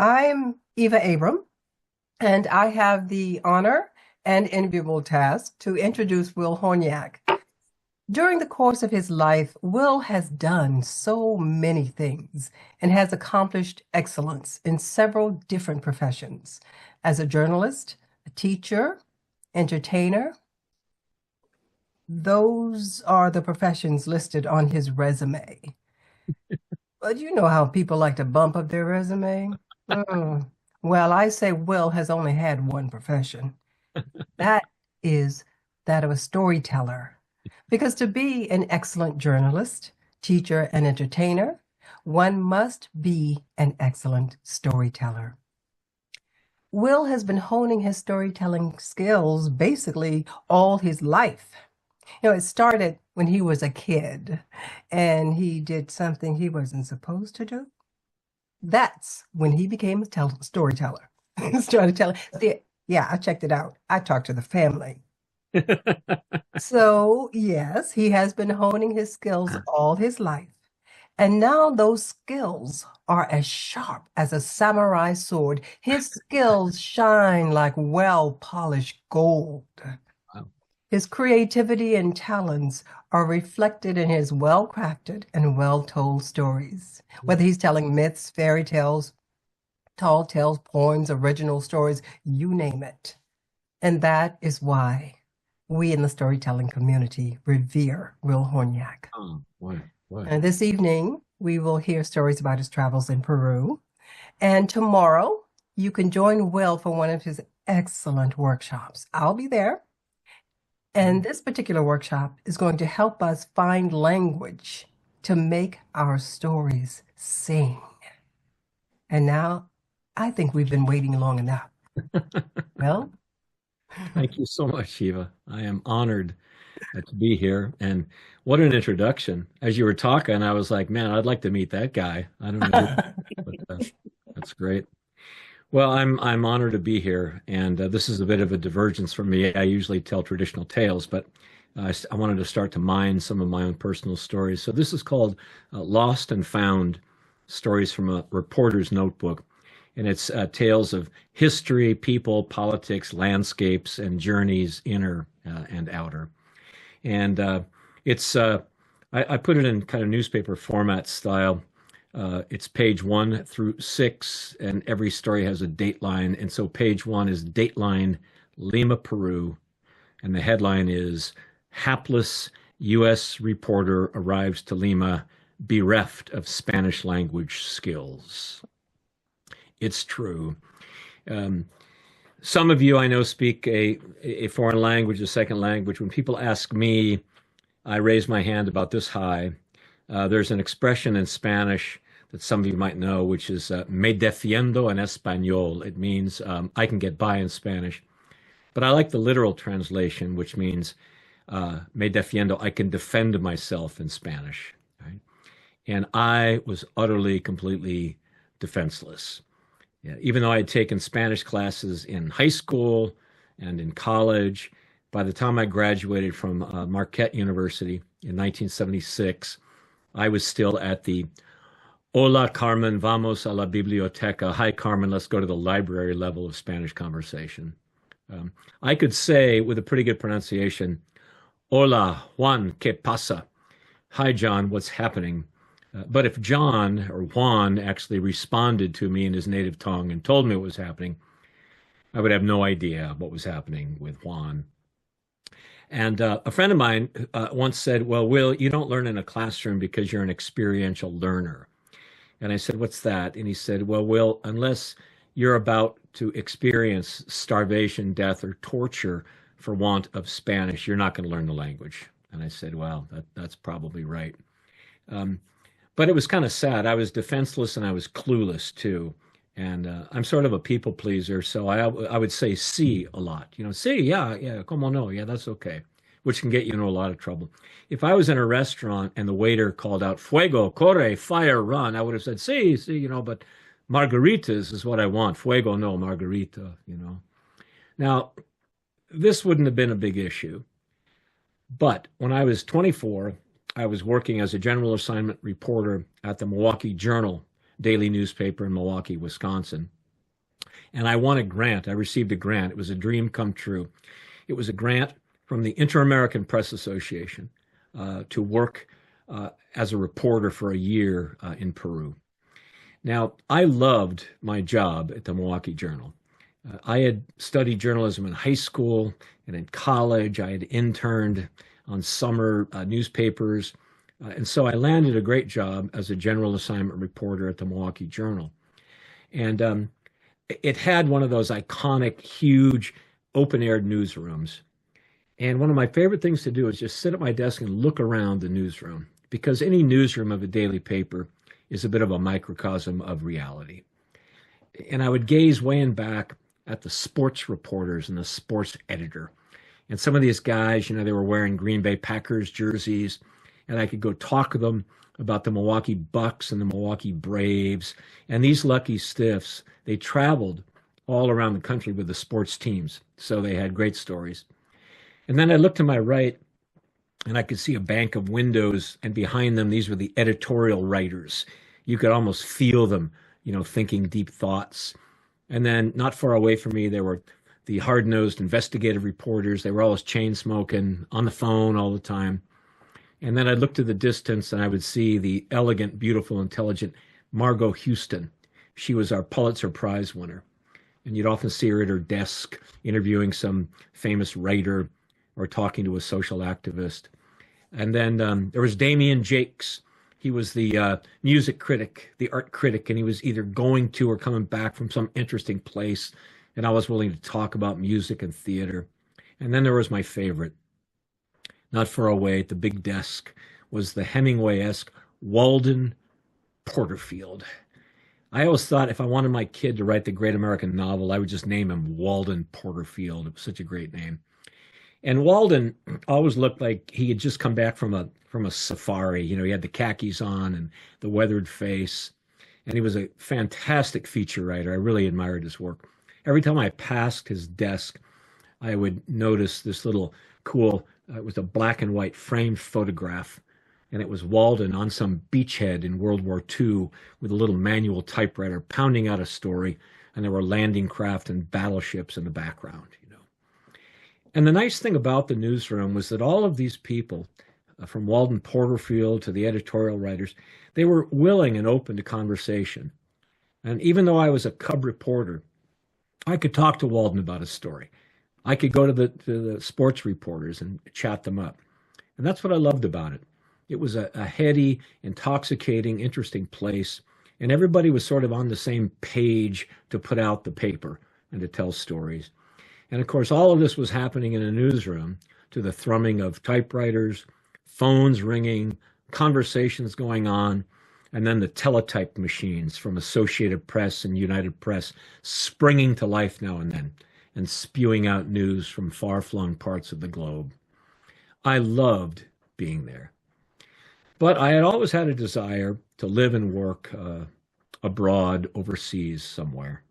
I'm Eva Abram, and I have the honor and enviable task to introduce Will Hornyak. During the course of his life, Will has done so many things and has accomplished excellence in several different professions as a journalist, a teacher, entertainer. Those are the professions listed on his resume. But you know how people like to bump up their resume? Mm. Well, I say Will has only had one profession. That is that of a storyteller. Because to be an excellent journalist, teacher, and entertainer, one must be an excellent storyteller. Will has been honing his storytelling skills basically all his life. It started when he was a kid and he did something he wasn't supposed to do. That's when he became a storyteller. Started telling. Yeah, I checked it out. I talked to the family. So, yes, he has been honing his skills all his life. And now those skills are as sharp as a samurai sword. His skills shine like well-polished gold. Wow. His creativity and talents are reflected in his well-crafted and well-told stories. Whether he's telling myths, fairy tales, tall tales, poems, original stories, you name it. And that is why we in the storytelling community revere Will Hornyak. Oh, boy, boy. And this evening, we will hear stories about his travels in Peru. And tomorrow, you can join Will for one of his excellent workshops. I'll be there. And this particular workshop is going to help us find language to make our stories sing. And now I think we've been waiting long enough. Well, Thank you so much, Eva. I am honored to be here. And what an introduction. As you were talking, I was like, man, I'd like to meet that guy. I don't know, but that's great. Well, I'm honored to be here, and this is a bit of a divergence for me. I usually tell traditional tales, but I wanted to start to mine some of my own personal stories. So this is called Lost and Found: Stories from a Reporter's Notebook, and it's tales of history, people, politics, landscapes, and journeys, inner and outer. And I put it in kind of newspaper format style. It's page 1 through 6, and every story has a dateline. And so page 1 is Dateline Lima, Peru, and the headline is Hapless U.S. Reporter Arrives to Lima Bereft of Spanish Language Skills. It's true. Some of you I know speak a foreign language, a second language. When people ask me, I raise my hand about this high. There's an expression in Spanish that some of you might know, which is me defiendo en español. It means I can get by in Spanish. But I like the literal translation, which means me defiendo, I can defend myself in Spanish. Right? And I was utterly, completely defenseless. Yeah, even though I had taken Spanish classes in high school and in college, by the time I graduated from Marquette University in 1976, I was still at the Hola, Carmen, vamos a la biblioteca. Hi, Carmen, let's go to the library level of Spanish conversation. I could say with a pretty good pronunciation, Hola, Juan, ¿qué pasa? Hi, John, what's happening? But if John or Juan actually responded to me in his native tongue and told me what was happening, I would have no idea what was happening with Juan. And a friend of mine once said, well, Will, you don't learn in a classroom because you're an experiential learner. And I said, what's that? And he said, well, Will, unless you're about to experience starvation, death, or torture for want of Spanish, you're not going to learn the language. And I said, well, that's probably right. But it was kind of sad. I was defenseless and I was clueless too. And I'm sort of a people pleaser, so I would say "sí" a lot. "Sí, yeah, como no, yeah, that's okay," which can get you in a lot of trouble. If I was in a restaurant and the waiter called out "fuego, corre, fire, run," I would have said "sí," but margaritas is what I want. Fuego, no, margarita. Now, this wouldn't have been a big issue. But when I was 24, I was working as a general assignment reporter at the Milwaukee Journal daily newspaper in Milwaukee, Wisconsin. And I won a grant. I received a grant. It was a dream come true. It was a grant from the Inter-American Press Association to work as a reporter for a year in Peru. Now, I loved my job at the Milwaukee Journal. I had studied journalism in high school and in college. I had interned on summer newspapers. And so I landed a great job as a general assignment reporter at the Milwaukee Journal. And it had one of those iconic, huge, open-aired newsrooms. And one of my favorite things to do is just sit at my desk and look around the newsroom, because any newsroom of a daily paper is a bit of a microcosm of reality. And I would gaze way in back at the sports reporters and the sports editor. And some of these guys, they were wearing Green Bay Packers jerseys, and I could go talk to them about the Milwaukee Bucks and the Milwaukee Braves. And these lucky stiffs, they traveled all around the country with the sports teams. So they had great stories. And then I looked to my right, and I could see a bank of windows, and behind them, these were the editorial writers. You could almost feel them, thinking deep thoughts. And then not far away from me, there were the hard-nosed investigative reporters. They were always chain smoking, on the phone all the time. And then I'd look to the distance, and I would see the elegant, beautiful, intelligent Margot Houston. She was our Pulitzer Prize winner. And you'd often see her at her desk interviewing some famous writer or talking to a social activist. And then there was Damian Jakes. He was the music critic, the art critic, and he was either going to or coming back from some interesting place. And I was willing to talk about music and theater. And then there was my favorite. Not far away at the big desk was the Hemingway-esque Walden Porterfield. I always thought if I wanted my kid to write the great American novel, I would just name him Walden Porterfield. It was such a great name. And Walden always looked like he had just come back from a safari. He had the khakis on and the weathered face. And he was a fantastic feature writer. I really admired his work. Every time I passed his desk, I would notice this little cool, it was a black and white framed photograph. And it was Walden on some beachhead in World War II with a little manual typewriter pounding out a story. And there were landing craft and battleships in the background. And the nice thing about the newsroom was that all of these people, from Walden Porterfield to the editorial writers, they were willing and open to conversation. And even though I was a cub reporter, I could talk to Walden about a story. I could go to the sports reporters and chat them up. And that's what I loved about it. It was a heady, intoxicating, interesting place. And everybody was sort of on the same page to put out the paper and to tell stories. And of course, all of this was happening in a newsroom to the thrumming of typewriters, phones ringing, conversations going on, and then the teletype machines from Associated Press and United Press springing to life now and then and spewing out news from far-flung parts of the globe. I loved being there. But I had always had a desire to live and work abroad, overseas somewhere.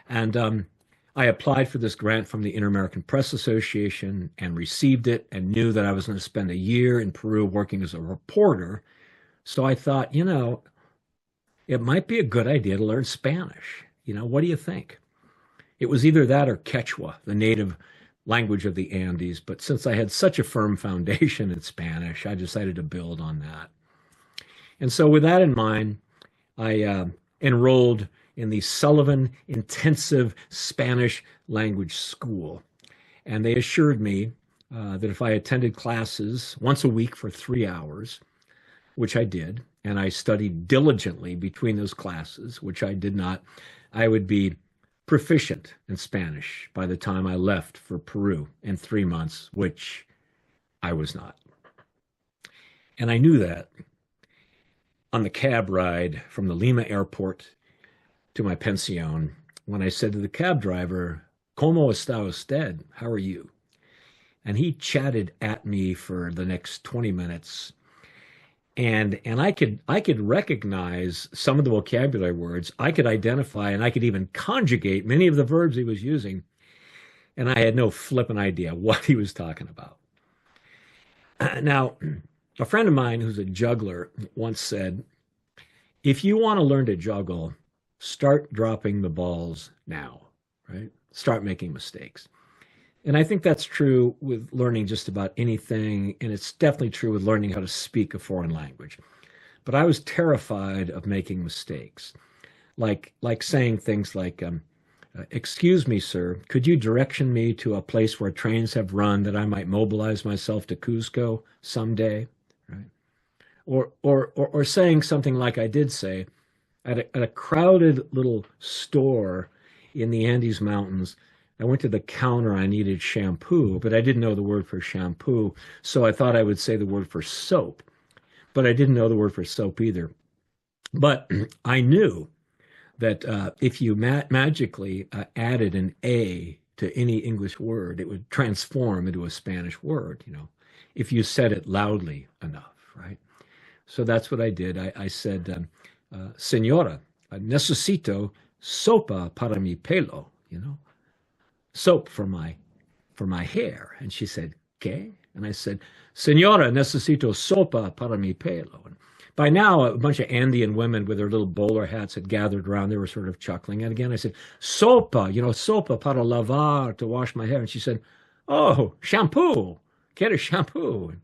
And I applied for this grant from the Inter-American Press Association and received it and knew that I was going to spend a year in Peru working as a reporter. So I thought, it might be a good idea to learn Spanish. What do you think? It was either that or Quechua, the native language of the Andes. But since I had such a firm foundation in Spanish, I decided to build on that. And so with that in mind, I enrolled in the Sullivan Intensive Spanish Language School. And they assured me that if I attended classes once a week for 3 hours, which I did, and I studied diligently between those classes, which I did not, I would be proficient in Spanish by the time I left for Peru in 3 months, which I was not. And I knew that on the cab ride from the Lima airport to my pension when I said to the cab driver, "¿Cómo está usted? How are you?" And he chatted at me for the next 20 minutes. And I could recognize some of the vocabulary words. I could identify and I could even conjugate many of the verbs he was using. And I had no flippant idea what he was talking about. Now, a friend of mine who's a juggler once said, If you want to learn to juggle, start dropping the balls now, right? Start making mistakes. And I think that's true with learning just about anything. And it's definitely true with learning how to speak a foreign language. But I was terrified of making mistakes, like saying things like, excuse me, sir, could you direction me to a place where trains have run that I might mobilize myself to Cuzco someday? Right? Or saying something like I did say at a crowded little store in the Andes Mountains. I went to the counter. I needed shampoo, but I didn't know the word for shampoo. So I thought I would say the word for soap, but I didn't know the word for soap either. But I knew that if you magically added an A to any English word, it would transform into a Spanish word, if you said it loudly enough, right? So that's what I did. I said, Senora, necesito sopa para mi pelo, soap for my hair. And she said, ¿Qué? And I said, Senora, necesito sopa para mi pelo. And by now, a bunch of Andean women with their little bowler hats had gathered around. They were sort of chuckling. And again, I said, sopa, sopa para lavar, to wash my hair. And she said, oh, shampoo, get a shampoo. And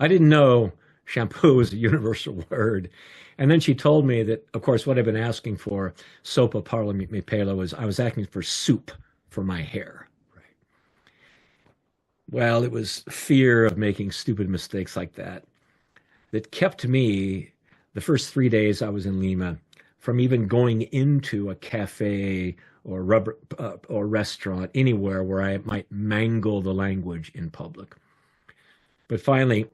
I didn't know shampoo was a universal word. And then she told me that, of course, what I've been asking for, sopa para mi pelo, was I was asking for soup for my hair. Right. Well, it was fear of making stupid mistakes like that kept me, the first 3 days I was in Lima, from even going into a cafe or restaurant anywhere where I might mangle the language in public. But finally,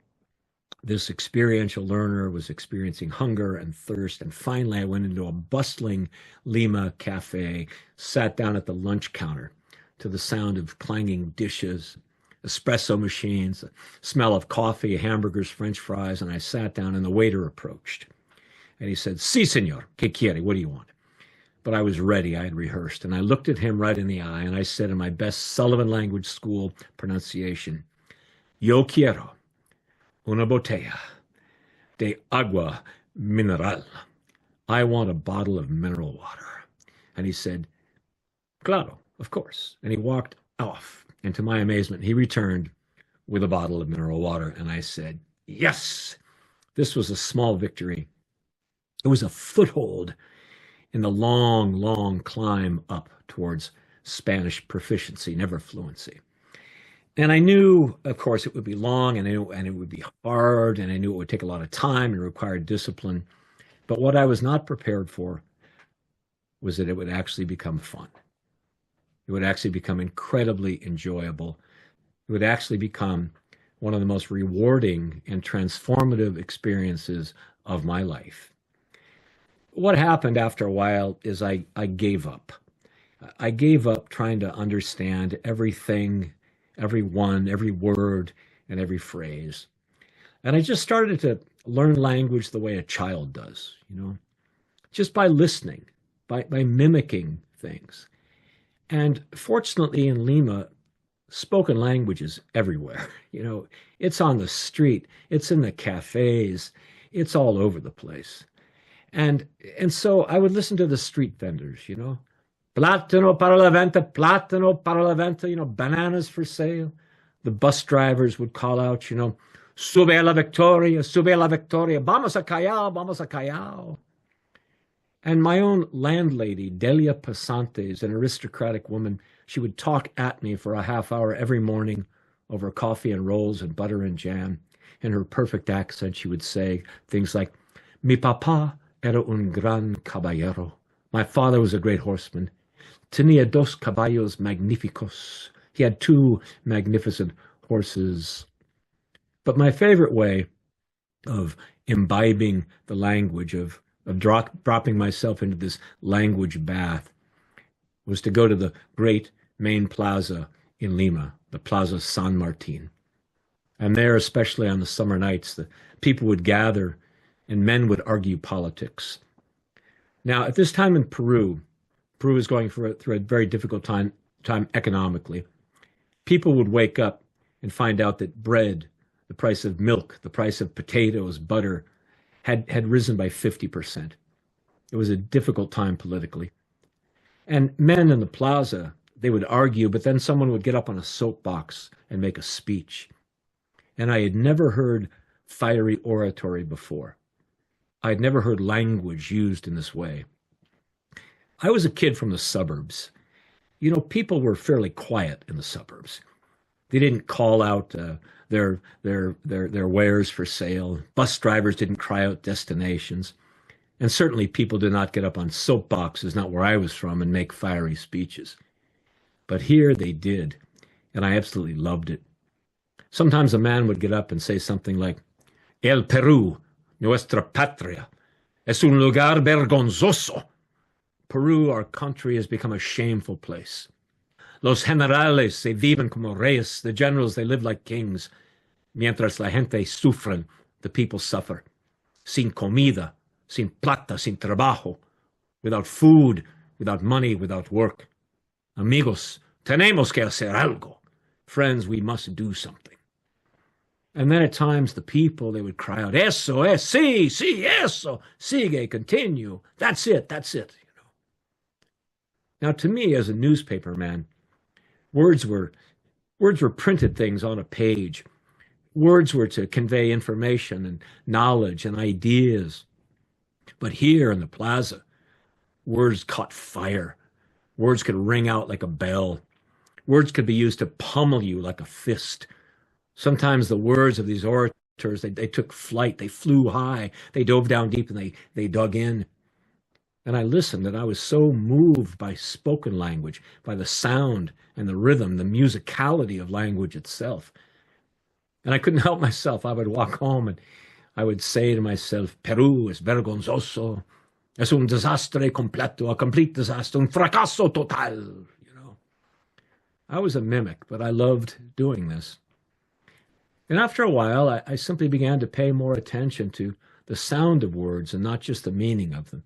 this experiential learner was experiencing hunger and thirst. And finally, I went into a bustling Lima cafe, sat down at the lunch counter to the sound of clanging dishes, espresso machines, the smell of coffee, hamburgers, French fries. And I sat down and the waiter approached. And he said, Sí, señor, ¿qué quiere? What do you want? But I was ready. I had rehearsed. And I looked at him right in the eye and I said in my best Sullivan Language School pronunciation, Yo quiero una botella de agua mineral. I want a bottle of mineral water. And he said, Claro, of course. And he walked off. And to my amazement, he returned with a bottle of mineral water. And I said, yes, this was a small victory. It was a foothold in the long, long climb up towards Spanish proficiency, never fluency. And I knew, of course, it would be long and it would be hard, and I knew it would take a lot of time and require discipline. But what I was not prepared for was that it would actually become fun. It would actually become incredibly enjoyable. It would actually become one of the most rewarding and transformative experiences of my life. What happened after a while is I gave up. I gave up trying to understand everything, everyone, every word, and every phrase. And I just started to learn language the way a child does, just by listening, by mimicking things. And fortunately in Lima, spoken language is everywhere. It's on the street, it's in the cafes, it's all over the place. And so I would listen to the street vendors, Plátano para la venta, plátano para la venta, bananas for sale. The bus drivers would call out, sube a la Victoria, vamos a Callao, vamos a Callao. And my own landlady, Delia Pasantes, an aristocratic woman, she would talk at me for a half hour every morning over coffee and rolls and butter and jam. In her perfect accent, she would say things like, Mi papá era un gran caballero. My father was a great horseman. Tenía dos caballos magníficos. He had two magnificent horses. But my favorite way of imbibing the language, of dropping myself into this language bath, was to go to the great main plaza in Lima, the Plaza San Martin. And there, especially on the summer nights, the people would gather and men would argue politics. Now, at this time in Peru is going through a very difficult time economically. People would wake up and find out that bread, the price of milk, the price of potatoes, butter, had risen by 50%. It was a difficult time politically. And men in the plaza, they would argue, but then someone would get up on a soapbox and make a speech. And I had never heard fiery oratory before. I had never heard language used in this way. I was a kid from the suburbs. People were fairly quiet in the suburbs. They didn't call out their wares for sale. Bus drivers didn't cry out destinations. And certainly people did not get up on soapboxes, not where I was from, and make fiery speeches. But here they did, and I absolutely loved it. Sometimes a man would get up and say something like, El Peru, nuestra patria, es un lugar vergonzoso. Peru, our country, has become a shameful place. Los generales se viven como reyes. The generals, they live like kings. Mientras la gente sufren, the people suffer. Sin comida, sin plata, sin trabajo. Without food, without money, without work. Amigos, tenemos que hacer algo. Friends, we must do something. And then at times the people, they would cry out, eso, sí, sí, eso, sigue, continue. That's it, that's it. Now, to me, as a newspaper man, words were printed things on a page. Words were to convey information and knowledge and ideas. But here in the plaza, words caught fire. Words could ring out like a bell. Words could be used to pummel you like a fist. Sometimes the words of these orators, they took flight. They flew high. They dove down deep and they dug in. And I listened, and I was so moved by spoken language, by the sound and the rhythm, the musicality of language itself. And I couldn't help myself. I would walk home and I would say to myself, Peru es vergonzoso, es un desastre completo, a complete disaster, un fracaso total. I was a mimic, but I loved doing this. And after a while, I simply began to pay more attention to the sound of words and not just the meaning of them,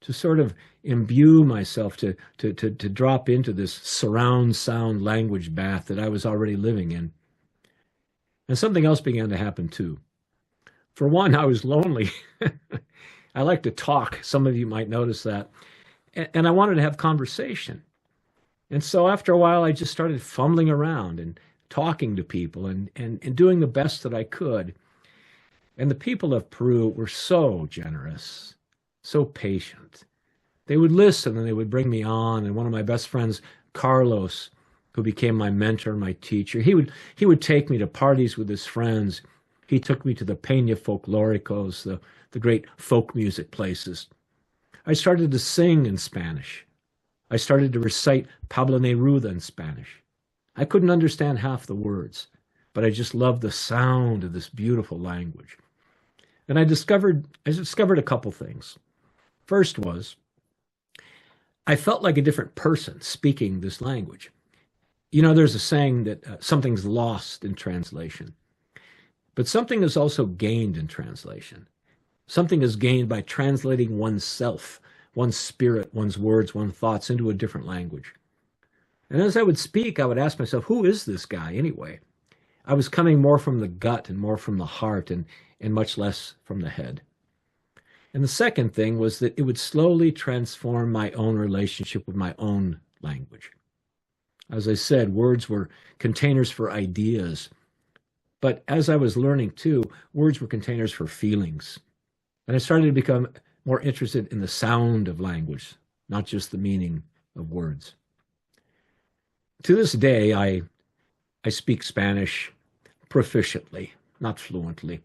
to sort of imbue myself, to drop into this surround sound language bath that I was already living in. And something else began to happen too. For one, I was lonely. I like to talk. Some of you might notice that. And I wanted to have conversation. And so after a while, I just started fumbling around and talking to people and doing the best that I could. And the people of Peru were so generous, so patient. They would listen and they would bring me on. And one of my best friends, Carlos, who became my mentor, my teacher, he would take me to parties with his friends. He took me to the Peña Folclóricos, the great folk music places. I started to sing in Spanish. I started to recite Pablo Neruda in Spanish. I couldn't understand half the words, but I just loved the sound of this beautiful language. And I discovered a couple things. First was, I felt like a different person speaking this language. There's a saying that something's lost in translation, but something is also gained in translation. Something is gained by translating oneself, one's spirit, one's words, one's thoughts into a different language. And as I would speak, I would ask myself, who is this guy anyway? I was coming more from the gut and more from the heart and much less from the head. And the second thing was that it would slowly transform my own relationship with my own language. As I said, words were containers for ideas. But as I was learning too, words were containers for feelings. And I started to become more interested in the sound of language, not just the meaning of words. To this day, I speak Spanish proficiently, not fluently.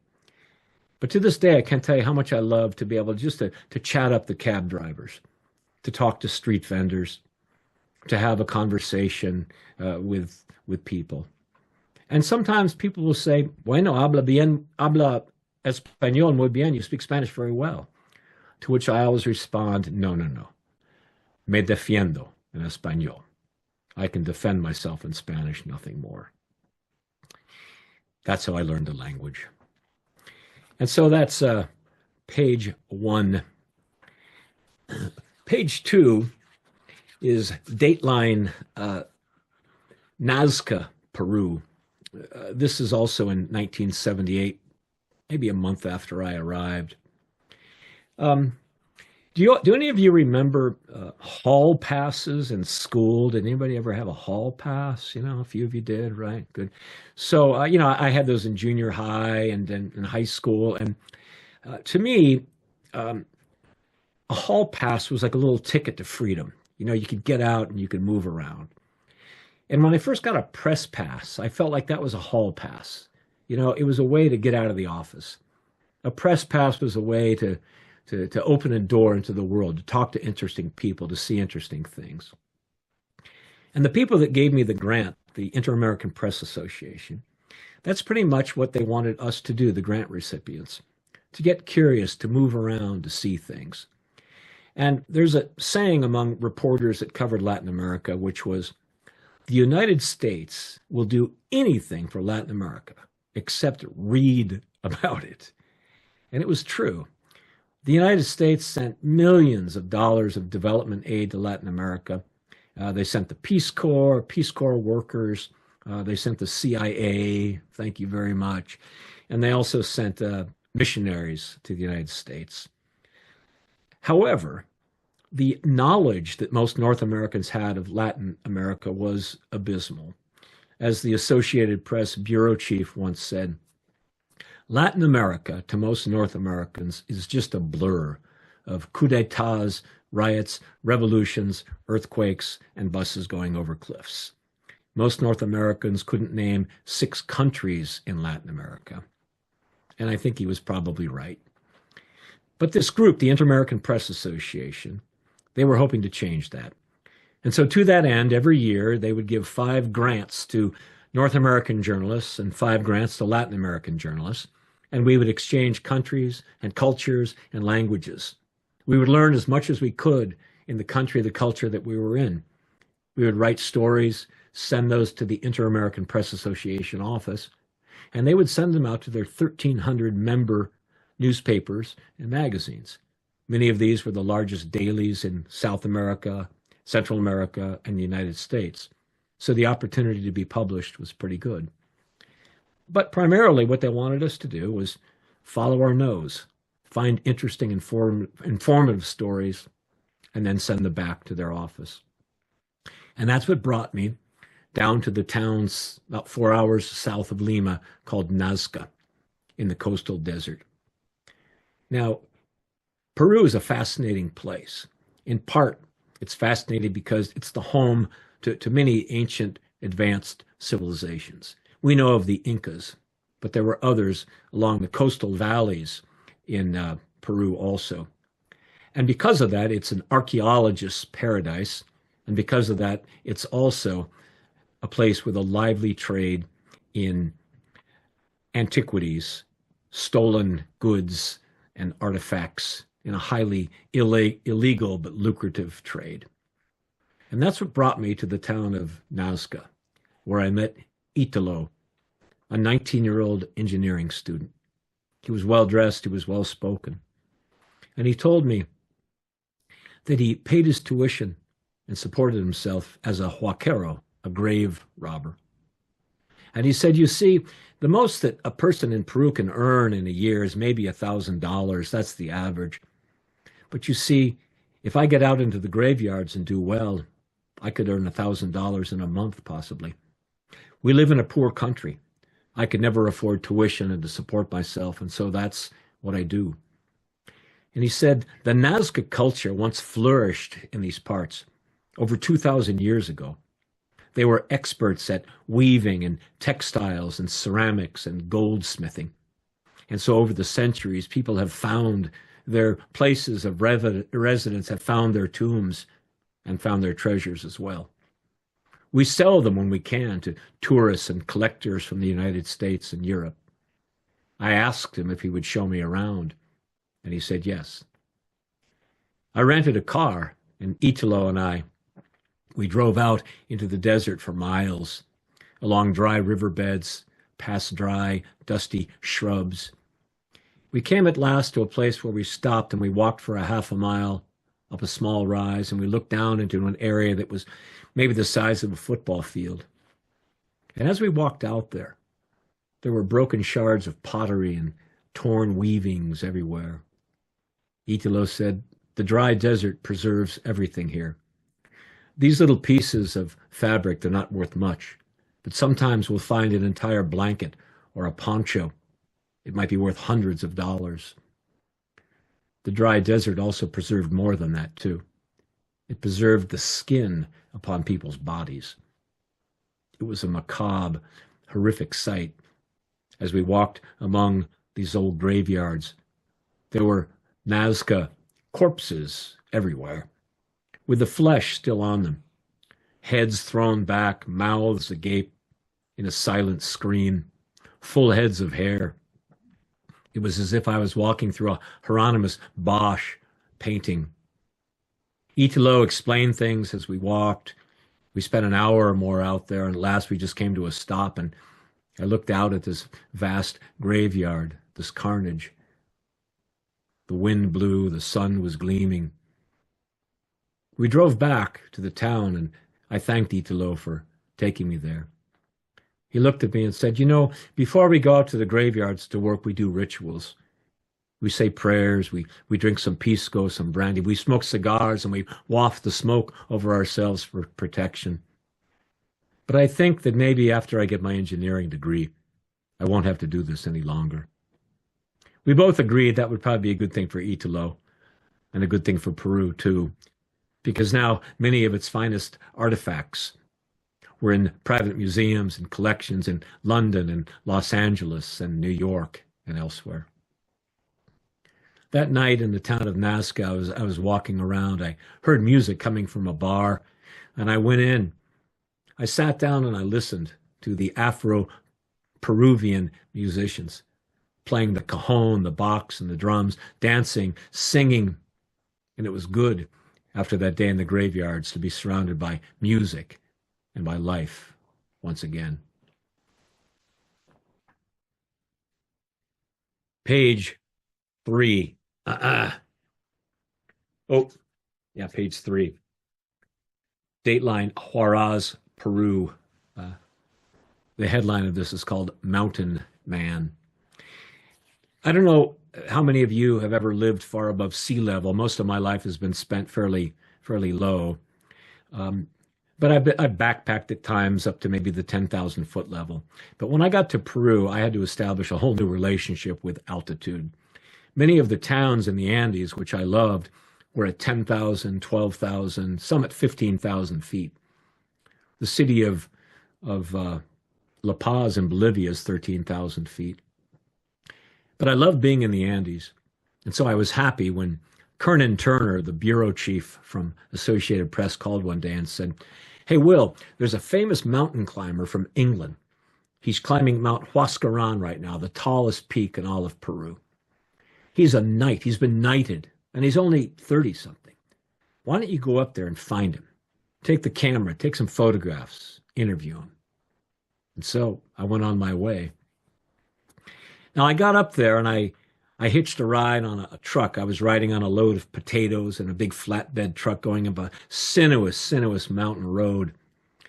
But to this day, I can't tell you how much I love to be able just to chat up the cab drivers, to talk to street vendors, to have a conversation with people. And sometimes people will say, bueno, habla español muy bien, you speak Spanish very well. To which I always respond, no. Me defiendo en español. I can defend myself in Spanish, nothing more. That's how I learned the language. And so that's page 1. Page 2 is Dateline Nazca, Peru. This is also in 1978, maybe a month after I arrived. Do any of you remember hall passes in school? Did anybody ever have a hall pass? You know, a few of you did, right? Good. So, I had those in junior high and then in high school. And to me, um, a hall pass was like a little ticket to freedom. You know, you could get out and you could move around. And when I first got a press pass, I felt like that was a hall pass. You know, it was a way to get out of the office. A press pass was a way to open a door into the world, to talk to interesting people, to see interesting things. And the people that gave me the grant, the Inter-American Press Association, that's pretty much what they wanted us to do, the grant recipients, to get curious, to move around, to see things. And there's a saying among reporters that covered Latin America, which was, the United States will do anything for Latin America except read about it. And it was true. The United States sent millions of dollars of development aid to Latin America. They sent the Peace Corps workers. They sent the CIA, thank you very much. And they also sent missionaries to the United States. However, the knowledge that most North Americans had of Latin America was abysmal. As the Associated Press bureau chief once said, Latin America, to most North Americans, is just a blur of coups d'etats, riots, revolutions, earthquakes, and buses going over cliffs. Most North Americans couldn't name 6 countries in Latin America. And I think he was probably right. But this group, the Inter-American Press Association, they were hoping to change that. And so to that end, every year they would give 5 grants to North American journalists and 5 grants to Latin American journalists. And we would exchange countries and cultures and languages. We would learn as much as we could in the country, the culture that we were in. We would write stories, send those to the Inter-American Press Association office, and they would send them out to their 1,300 member newspapers and magazines. Many of these were the largest dailies in South America, Central America, and the United States. So the opportunity to be published was pretty good. But primarily what they wanted us to do was follow our nose, find interesting, informative stories, and then send them back to their office. And that's what brought me down to the towns about 4 hours south of Lima called Nazca in the coastal desert. Now, Peru is a fascinating place. In part, it's fascinating because it's the home to many ancient advanced civilizations. We know of the Incas, but there were others along the coastal valleys in Peru also. And because of that, it's an archaeologist's paradise. And because of that, it's also a place with a lively trade in antiquities, stolen goods, and artifacts in a highly illegal but lucrative trade. And that's what brought me to the town of Nazca, where I met Italo, a 19-year-old engineering student. He was well-dressed, he was well-spoken. And he told me that he paid his tuition and supported himself as a huaquero, a grave robber. And he said, you see, the most that a person in Peru can earn in a year is maybe $1,000. That's the average. But you see, if I get out into the graveyards and do well, I could earn $1,000 in a month, possibly. We live in a poor country. I could never afford tuition and to support myself, and so that's what I do. And he said, the Nazca culture once flourished in these parts over 2,000 years ago. They were experts at weaving and textiles and ceramics and goldsmithing. And so over the centuries, people have found their places of residence, have found their tombs and found their treasures as well. We sell them when we can to tourists and collectors from the United States and Europe. I asked him if he would show me around, and he said yes. I rented a car, and Italo and we drove out into the desert for miles, along dry riverbeds, past dry, dusty shrubs. We came at last to a place where we stopped and we walked for a half a mile up a small rise, and we looked down into an area that was maybe the size of a football field. And as we walked out there were broken shards of pottery and torn weavings everywhere. Italo said, The dry desert preserves everything here. These little pieces of fabric, they're not worth much, but sometimes we'll find an entire blanket or a poncho. It might be worth hundreds of dollars. The dry desert also preserved more than that, too. It preserved the skin upon people's bodies. It was a macabre, horrific sight. As we walked among these old graveyards, there were Nazca corpses everywhere, with the flesh still on them, heads thrown back, mouths agape in a silent scream, full heads of hair. It was as if I was walking through a Hieronymus Bosch painting. Italo explained things as we walked. We spent an hour or more out there, and at last we just came to a stop, and I looked out at this vast graveyard, this carnage. The wind blew, the sun was gleaming. We drove back to the town, and I thanked Italo for taking me there. He looked at me and said, "You know, before we go out to the graveyards to work, we do rituals. We say prayers, we drink some pisco, some brandy, we smoke cigars, and we waft the smoke over ourselves for protection. But I think that maybe after I get my engineering degree, I won't have to do this any longer." We both agreed that would probably be a good thing for Italo and a good thing for Peru, too, because now many of its finest artifacts were in private museums and collections in London and Los Angeles and New York and elsewhere. That night in the town of Nazca, I was walking around. I heard music coming from a bar, and I went in. I sat down and I listened to the Afro-Peruvian musicians playing the cajon, the box, and the drums, dancing, singing. And it was good after that day in the graveyards to be surrounded by music and by life once again. Page 3. Oh, yeah, page 3. Dateline, Huaraz, Peru. The headline of this is called Mountain Man. I don't know how many of you have ever lived far above sea level. Most of my life has been spent fairly low. But I've backpacked at times up to maybe the 10,000 foot level. But when I got to Peru, I had to establish a whole new relationship with altitude. Many of the towns in the Andes, which I loved, were at 10,000, 12,000, some at 15,000 feet. The city of La Paz in Bolivia is 13,000 feet. But I loved being in the Andes. And so I was happy when Kernan Turner, the bureau chief from Associated Press, called one day and said, "Hey, Will, there's a famous mountain climber from England. He's climbing Mount Huascarán right now, the tallest peak in all of Peru. He's a knight. He's been knighted, and he's only 30-something. Why don't you go up there and find him? Take the camera, take some photographs, interview him." And so I went on my way. Now, I got up there, and I hitched a ride on a truck. I was riding on a load of potatoes in a big flatbed truck going up a sinuous mountain road.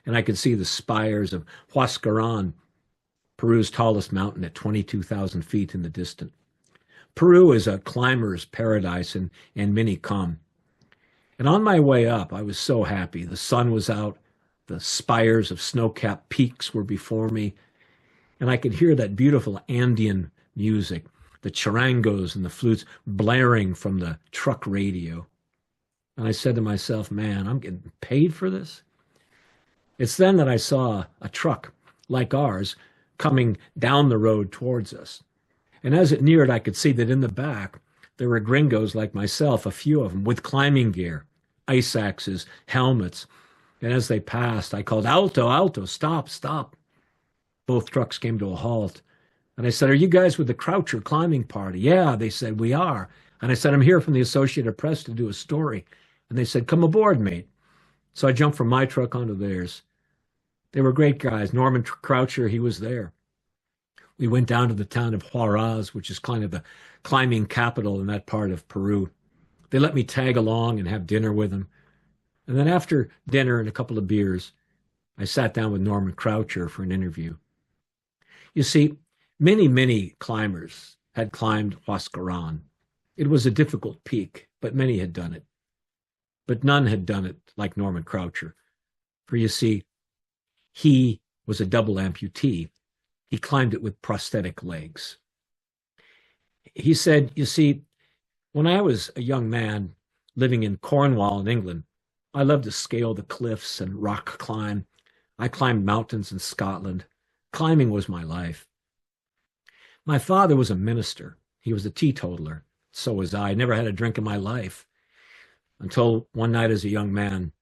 And I could see the spires of Huascarán, Peru's tallest mountain at 22,000 feet in the distance. Peru is a climber's paradise, and many come. And on my way up, I was so happy. The sun was out. The spires of snow-capped peaks were before me. And I could hear that beautiful Andean music, the charangos and the flutes blaring from the truck radio. And I said to myself, man, I'm getting paid for this? It's then that I saw a truck like ours coming down the road towards us. And as it neared, I could see that in the back, there were gringos like myself, a few of them, with climbing gear, ice axes, helmets. And as they passed, I called, "Alto, alto, stop, stop." Both trucks came to a halt. And I said, "Are you guys with the Croucher climbing party?" "Yeah," they said, "we are." And I said, "I'm here from the Associated Press to do a story." And they said, "Come aboard, mate." So I jumped from my truck onto theirs. They were great guys. Norman Croucher, he was there. We went down to the town of Huaraz, which is kind of the climbing capital in that part of Peru. They let me tag along and have dinner with them. And then after dinner and a couple of beers, I sat down with Norman Croucher for an interview. You see, many climbers had climbed Huascarán. It was a difficult peak, but many had done it. But none had done it like Norman Croucher. For you see, he was a double amputee. He climbed it with prosthetic legs. He said, you see, when I was a young man living in Cornwall in England, I loved to scale the cliffs and rock climb. I climbed mountains in Scotland. Climbing was my life. My father was a minister. He was a teetotaler. So was I. I never had a drink in my life until one night as a young man,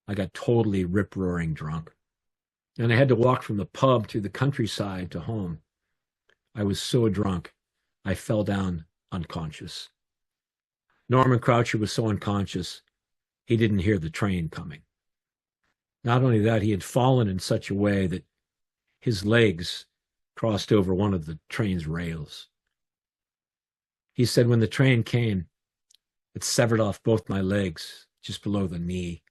I got totally rip-roaring drunk. And I had to walk from the pub through the countryside to home. I was so drunk, I fell down unconscious. Norman Croucher was so unconscious, he didn't hear the train coming. Not only that, he had fallen in such a way that his legs crossed over one of the train's rails. He said, when the train came, it severed off both my legs just below the knee.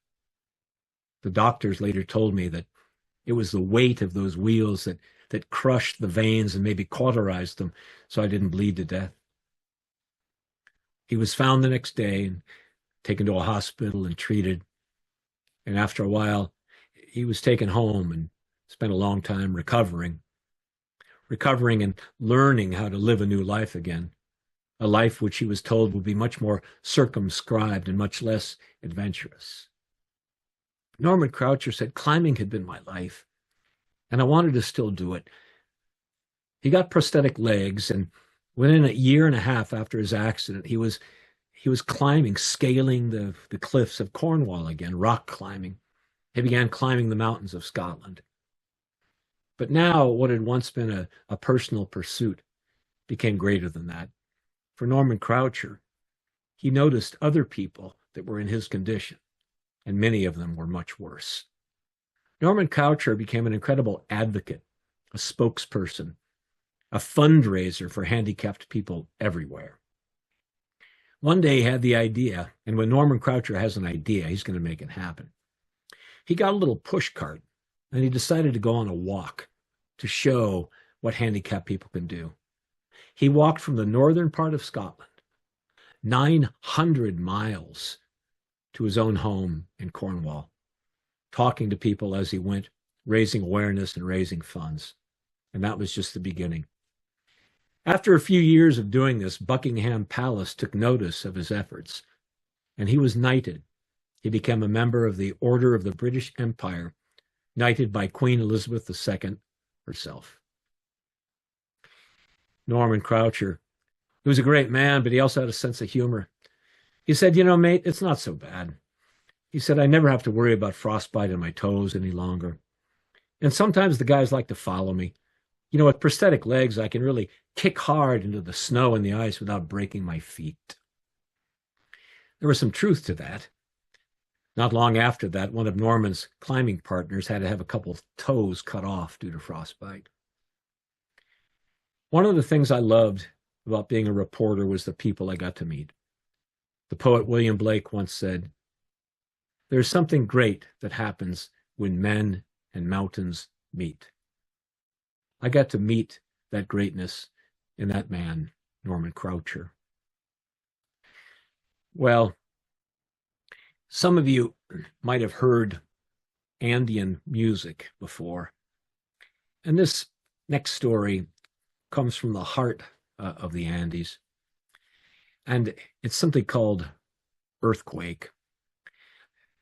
The doctors later told me that it was the weight of those wheels that crushed the veins and maybe cauterized them so I didn't bleed to death. He was found the next day and taken to a hospital and treated. And after a while, he was taken home and spent a long time recovering and learning how to live a new life again, a life which he was told would be much more circumscribed and much less adventurous. Norman Croucher said, climbing had been my life, and I wanted to still do it. He got prosthetic legs, and within a year and a half after his accident, he was climbing, scaling the cliffs of Cornwall again, rock climbing. He began climbing the mountains of Scotland. But now what had once been a personal pursuit became greater than that. For Norman Croucher, he noticed other people that were in his condition, and many of them were much worse. Norman Croucher became an incredible advocate, a spokesperson, a fundraiser for handicapped people everywhere. One day he had the idea, and when Norman Croucher has an idea, he's going to make it happen. He got a little push cart, and he decided to go on a walk to show what handicapped people can do. He walked from the northern part of Scotland, 900 miles, to his own home in Cornwall, talking to people as he went, raising awareness and raising funds. And that was just the beginning. After a few years of doing this, Buckingham Palace took notice of his efforts, and he was knighted. He became a member of the Order of the British Empire, knighted by Queen Elizabeth II herself. Norman Croucher, he was a great man, but he also had a sense of humor. He said, you know, mate, it's not so bad. He said, I never have to worry about frostbite in my toes any longer. And sometimes the guys like to follow me. You know, with prosthetic legs, I can really kick hard into the snow and the ice without breaking my feet. There was some truth to that. Not long after that, one of Norman's climbing partners had to have a couple of toes cut off due to frostbite. One of the things I loved about being a reporter was the people I got to meet. The poet William Blake once said, there's something great that happens when men and mountains meet. I got to meet that greatness in that man, Norman Croucher. Well, some of you might have heard Andean music before. And this next story comes from the heart of the Andes. And it's something called Earthquake.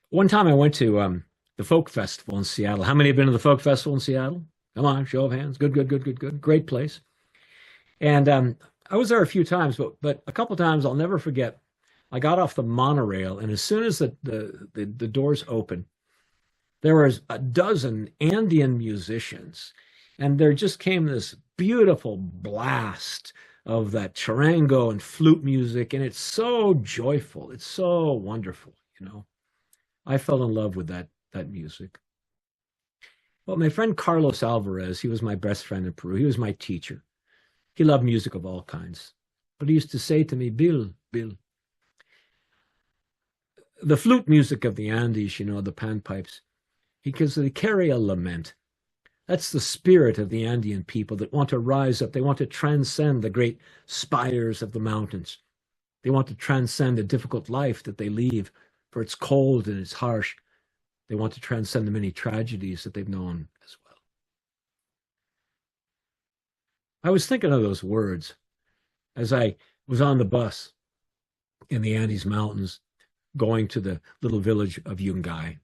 One time I went to the folk festival in Seattle. How many have been to the folk festival in Seattle? Come on, show of hands. Good. Great place. And I was there a few times, but a couple times I'll never forget. I got off the monorail, and as soon as the doors opened, there was a dozen Andean musicians, and there just came this beautiful blast of that charango and flute music, and it's so joyful. It's so wonderful, you know. I fell in love with that music. Well, my friend Carlos Alvarez, he was my best friend in Peru. He was my teacher. He loved music of all kinds. But he used to say to me, Bill, the flute music of the Andes, you know, the panpipes, because they carry a lament. That's the spirit of the Andean people that want to rise up. They want to transcend the great spires of the mountains. They want to transcend the difficult life that they leave, for it's cold and it's harsh. They want to transcend the many tragedies that they've known as well. I was thinking of those words as I was on the bus in the Andes Mountains going to the little village of Yungay,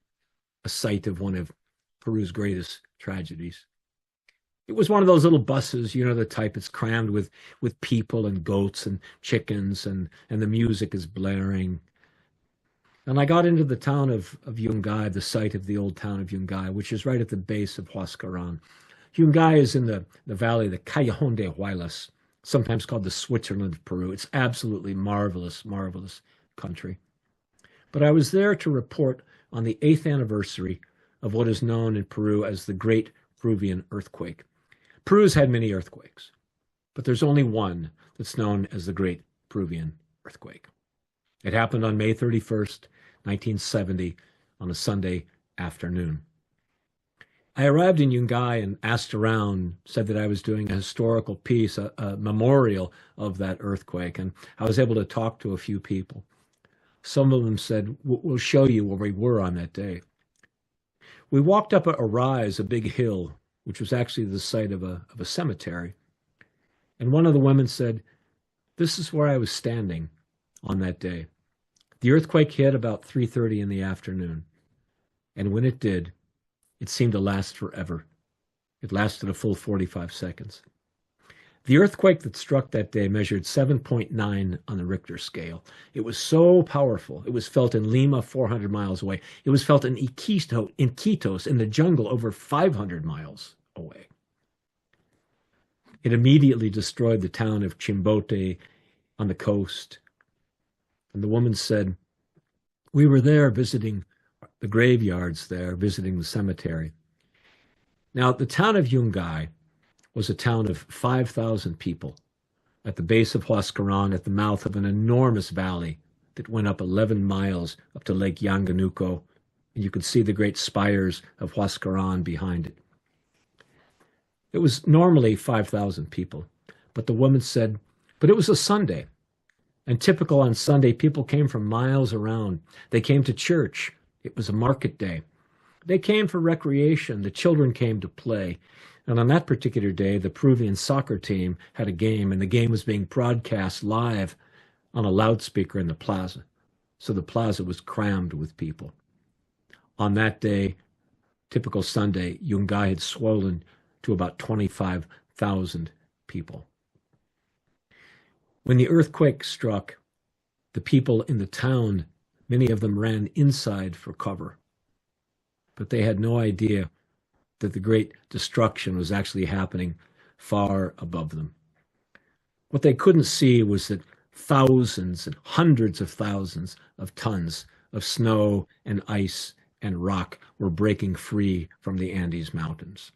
a site of one of Peru's greatest tragedies. It was one of those little buses, you know, the type it's crammed with people and goats and chickens, and the music is blaring. And I got into the town of Yungay, the site of the old town of Yungay, which is right at the base of Huascaran. Yungay is in the valley, the Callejón de Huaylas, sometimes called the Switzerland of Peru. It's absolutely marvelous, marvelous country. But I was there to report on the 8th anniversary of what is known in Peru as the Great Peruvian Earthquake. Peru's had many earthquakes, but there's only one that's known as the Great Peruvian Earthquake. It happened on May 31st, 1970, on a Sunday afternoon. I arrived in Yungay and asked around, said that I was doing a historical piece, a memorial of that earthquake, and I was able to talk to a few people. Some of them said, we'll show you where we were on that day. We walked up a rise, a big hill, which was actually the site of a cemetery. And one of the women said, this is where I was standing on that day. The earthquake hit about 3:30 in the afternoon. And when it did, it seemed to last forever. It lasted a full 45 seconds. The earthquake that struck that day measured 7.9 on the Richter scale. It was so powerful. It was felt in Lima, 400 miles away. It was felt in Iquitos, in the jungle, over 500 miles away. It immediately destroyed the town of Chimbote on the coast. And the woman said, we were there visiting the graveyards there, visiting the cemetery. Now, the town of Yungay was a town of 5,000 people at the base of Huascaran, at the mouth of an enormous valley that went up 11 miles up to Lake Yanganuco, and you could see the great spires of Huascaran behind it. It was normally 5,000 people, but the woman said, but it was a Sunday, and typical on Sunday, people came from miles around. They came to church. It was a market day. They came for recreation. The children came to play. And on that particular day, the Peruvian soccer team had a game, and the game was being broadcast live on a loudspeaker in the plaza. So the plaza was crammed with people. On that day, typical Sunday, Yungay had swollen to about 25,000 people. When the earthquake struck, the people in the town, many of them ran inside for cover. But they had no idea that the great destruction was actually happening far above them. What they couldn't see was that thousands and hundreds of thousands of tons of snow and ice and rock were breaking free from the Andes Mountains.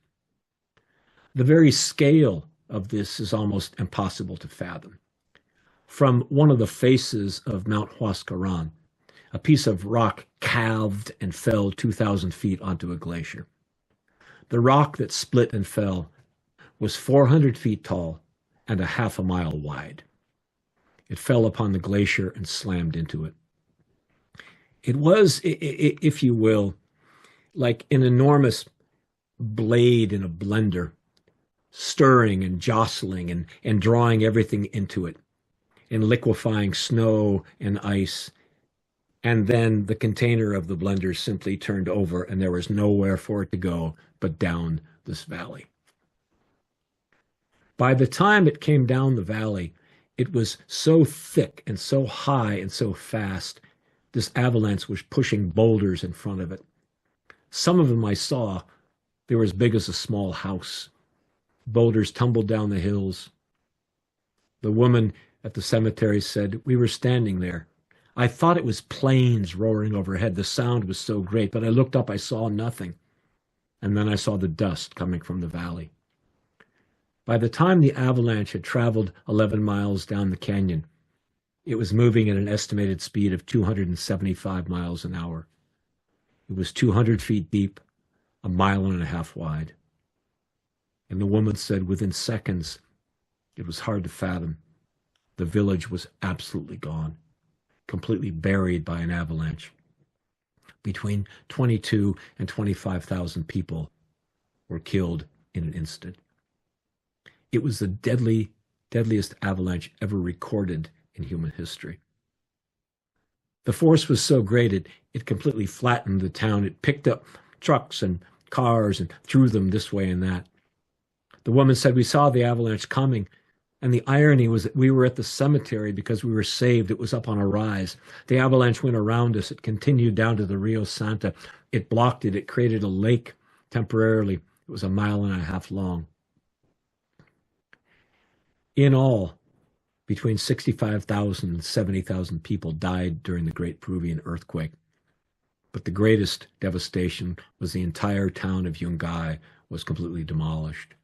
The very scale of this is almost impossible to fathom. From one of the faces of Mount Huascaran, a piece of rock calved and fell 2,000 feet onto a glacier. The rock that split and fell was 400 feet tall and a half a mile wide. It fell upon the glacier and slammed into it. It was, if you will, like an enormous blade in a blender, stirring and jostling and drawing everything into it, and liquefying snow and ice. And then the container of the blender simply turned over, and there was nowhere for it to go but down this valley. By the time it came down the valley, it was so thick and so high and so fast, this avalanche was pushing boulders in front of it. Some of them I saw, they were as big as a small house. Boulders tumbled down the hills. The woman at the cemetery said, we were standing there. I thought it was planes roaring overhead. The sound was so great, but I looked up, I saw nothing. And then I saw the dust coming from the valley. By the time the avalanche had traveled 11 miles down the canyon, it was moving at an estimated speed of 275 miles an hour. It was 200 feet deep, a mile and a half wide. And the woman said within seconds, it was hard to fathom. The village was absolutely gone, completely buried by an avalanche. Between 22 and 25,000 people were killed in an instant. It was the deadliest avalanche ever recorded in human history. The force was so great it completely flattened the town. It picked up trucks and cars and threw them this way and that. The woman said, "We saw the avalanche coming, and the irony was that we were at the cemetery because we were saved. It was up on a rise. The avalanche went around us. It continued down to the Rio Santa. It blocked it. It created a lake temporarily. It was 1.5 miles long. In all, between 65,000 and 70,000 people died during the Great Peruvian earthquake. But the greatest devastation was the entire town of Yungay was completely demolished.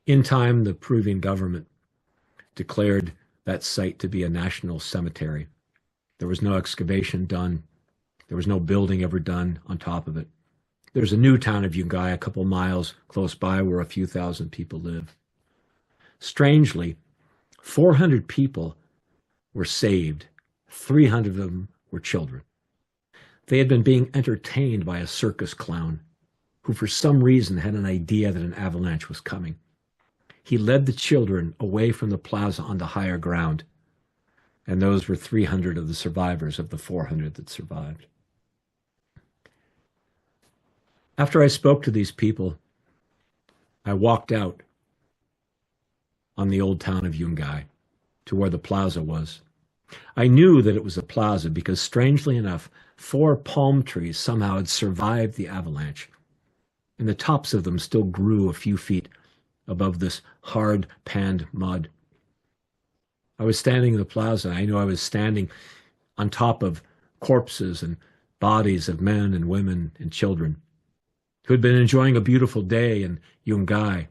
In time, the Peruvian government declared that site to be a national cemetery. There was no excavation done. There was no building ever done on top of it. There's a new town of Yungay a couple miles close by where a few thousand people live. Strangely, 400 people were saved. 300 of them were children. They had been being entertained by a circus clown who for some reason had an idea that an avalanche was coming. He led the children away from the plaza onto higher ground, and those were 300 of the survivors of the 400 that survived. After I spoke to these people, I walked out on the old town of Yungay to where the plaza was. I knew that it was a plaza because, strangely enough, 4 palm trees somehow had survived the avalanche, and the tops of them still grew a few feet above this hard panned mud. I was standing in the plaza. I knew I was standing on top of corpses and bodies of men and women and children who had been enjoying a beautiful day in Yungay,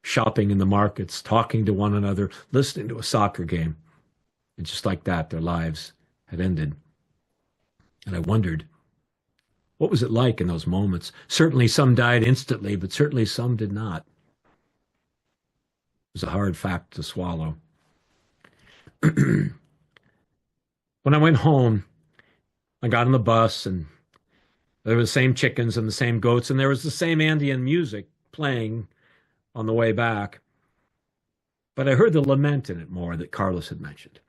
shopping in the markets, talking to one another, listening to a soccer game. And just like that, their lives had ended. And I wondered, what was it like in those moments? Certainly some died instantly, but certainly some did not. It was a hard fact to swallow. When I went home, I got on the bus, and there were the same chickens and the same goats, and there was the same Andean music playing on the way back. But I heard the lament in it more that Carlos had mentioned.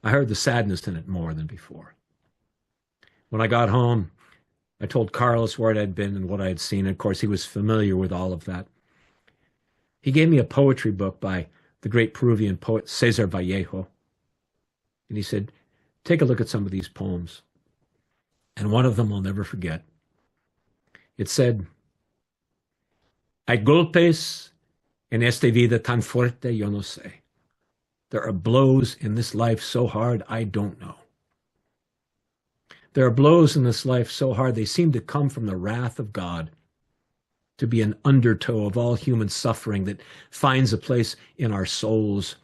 I heard the sadness in it more than before. When I got home, I told Carlos where I'd been and what I had seen. Of course, he was familiar with all of that. He gave me a poetry book by the great Peruvian poet Cesar Vallejo. And he said, take a look at some of these poems. And one of them I'll never forget. It said, hay golpes en esta vida tan fuerte, yo no sé. There are blows in this life so hard, I don't know. There are blows in this life so hard, they seem to come from the wrath of God, to be an undertow of all human suffering that finds a place in our souls.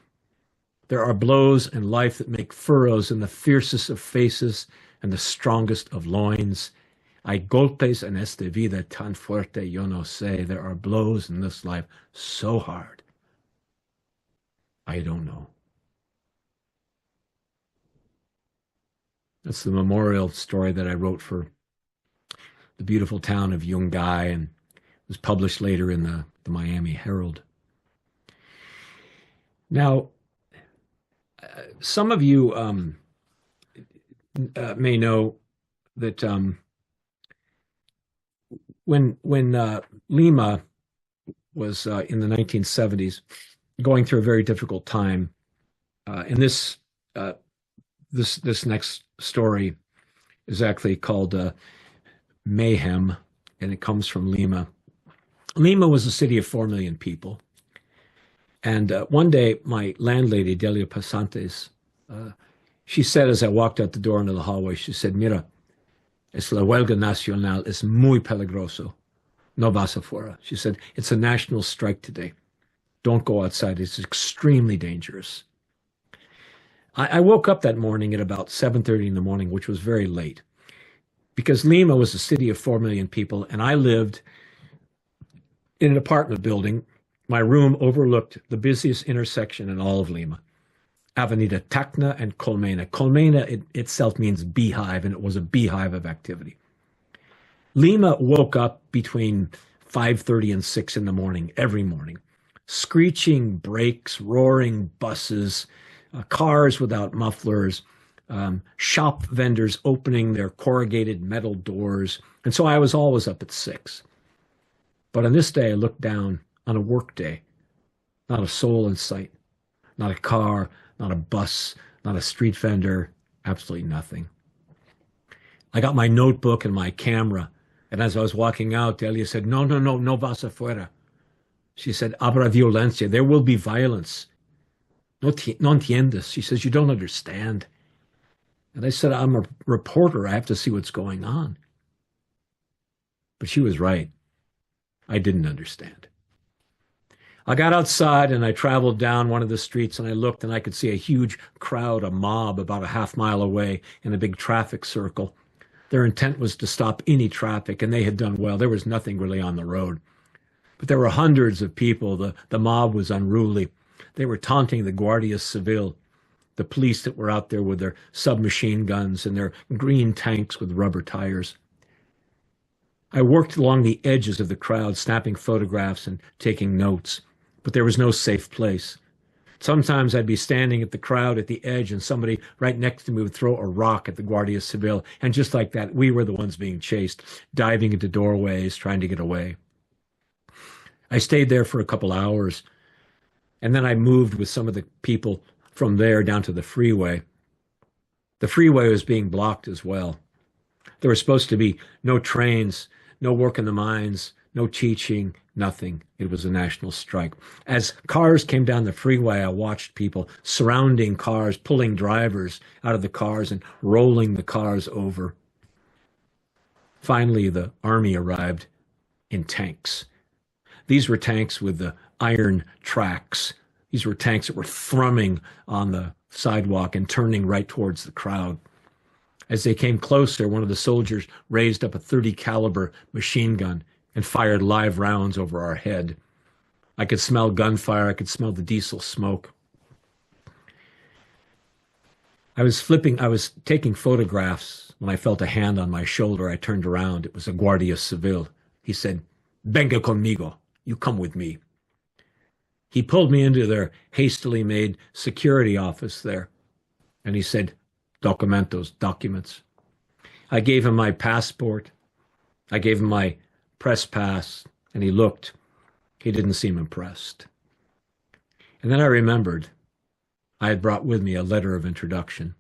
There are blows in life that make furrows in the fiercest of faces and the strongest of loins. Hay golpes en esta vida tan fuerte, yo no sé. There are blows in this life so hard, I don't know. That's the memorial story that I wrote for the beautiful town of Yungay, and was published later in the Miami Herald. Now, some of you may know that when Lima was in the 1970s going through a very difficult time, and this next story is actually called Mayhem, and it comes from Lima. Lima was a city of 4 million people. And one day, my landlady, Delia Pasantes, she said as I walked out the door into the hallway, she said, mira, es la huelga nacional, es muy peligroso, no vas afuera. She said, it's a national strike today. Don't go outside, it's extremely dangerous. I woke up that morning at about 7:30 in the morning, which was very late, because Lima was a city of 4 million people, and I lived in an apartment building My room overlooked the busiest intersection in all of Lima, Avenida Tacna and Colmena. Colmena itself means beehive, and it was a beehive of activity. Lima woke up between 5:30 and 6 in the morning every morning. Screeching brakes, roaring buses, cars without mufflers, shop vendors opening their corrugated metal doors. And so I was always up at 6. But on this day, I looked down on a work day, not a soul in sight, not a car, not a bus, not a street vendor, absolutely nothing. I got my notebook and my camera. And as I was walking out, Delia said, no, no, no, no vas afuera. She said, habrá violencia. There will be violence. No, no entiendes. She says, you don't understand. And I said, I'm a reporter. I have to see what's going on. But she was right. I didn't understand. I got outside and I traveled down one of the streets and I looked and I could see a huge crowd, a mob about a half mile away in a big traffic circle. Their intent was to stop any traffic, and they had done well. There was nothing really on the road. But there were hundreds of people. The mob was unruly. They were taunting the Guardia Civil, the police that were out there with their submachine guns and their green tanks with rubber tires. I worked along the edges of the crowd, snapping photographs and taking notes, but there was no safe place. Sometimes I'd be standing at the crowd at the edge and somebody right next to me would throw a rock at the Guardia Civil. And just like that, we were the ones being chased, diving into doorways, trying to get away. I stayed there for a couple hours, and then I moved with some of the people from there down to the freeway. The freeway was being blocked as well. There was supposed to be no trains, no work in the mines, no teaching, nothing. It was a national strike. As cars came down the freeway, I watched people surrounding cars, pulling drivers out of the cars and rolling the cars over. Finally, the army arrived in tanks. These were tanks with the iron tracks. These were tanks that were thrumming on the sidewalk and turning right towards the crowd. As they came closer, one of the soldiers raised up a .30 caliber machine gun and fired live rounds over our head. I could smell gunfire. I could smell the diesel smoke. I was taking photographs when I felt a hand on my shoulder. I turned around. It was a Guardia Civil. He said, "Venga conmigo. You come with me." He pulled me into their hastily made security office there. And he said, "Documentos, documents." I gave him my passport. I gave him my press pass, and he looked. He didn't seem impressed. And then I remembered I had brought with me a letter of introduction.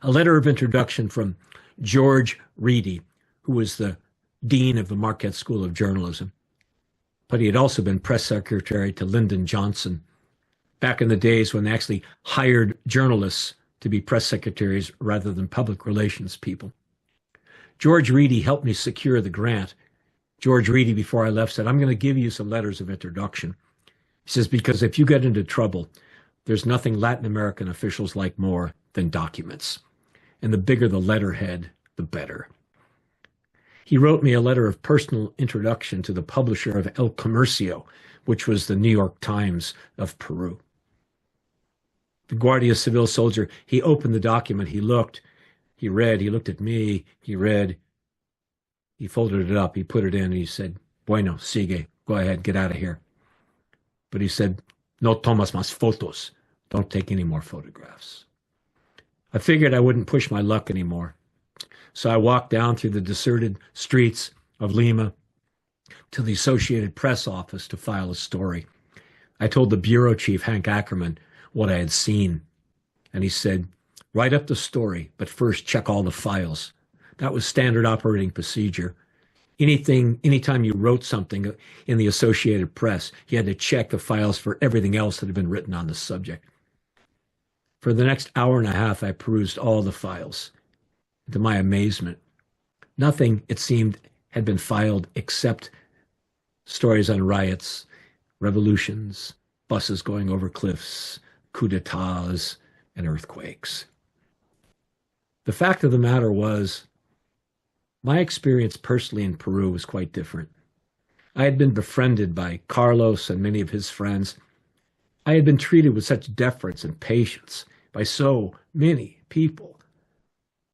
A letter of introduction from George Reedy, who was the dean of the Marquette School of Journalism. But he had also been press secretary to Lyndon Johnson back in the days when they actually hired journalists to be press secretaries rather than public relations people. George Reedy helped me secure the grant. George Reedy, before I left, said, "I'm going to give you some letters of introduction." He says, "Because if you get into trouble, there's nothing Latin American officials like more than documents. And the bigger the letterhead, the better." He wrote me a letter of personal introduction to the publisher of El Comercio, which was the New York Times of Peru. The Guardia Civil soldier, he opened the document, he looked, he read, he looked at me, he read, he folded it up, he put it in, and he said, "Bueno, sigue, go ahead, get out of here." But he said, "No tomas más fotos, don't take any more photographs." I figured I wouldn't push my luck anymore. So I walked down through the deserted streets of Lima to the Associated Press office to file a story. I told the bureau chief, Hank Ackerman, what I had seen. And he said, "Write up the story, but first check all the files." That was standard operating procedure. Anytime you wrote something in the Associated Press, you had to check the files for everything else that had been written on the subject. For the next hour and a half, I perused all the files. To my amazement, nothing, it seemed, had been filed except stories on riots, revolutions, buses going over cliffs, coups d'etats, and earthquakes. The fact of the matter was, my experience personally in Peru was quite different. I had been befriended by Carlos and many of his friends. I had been treated with such deference and patience by so many people.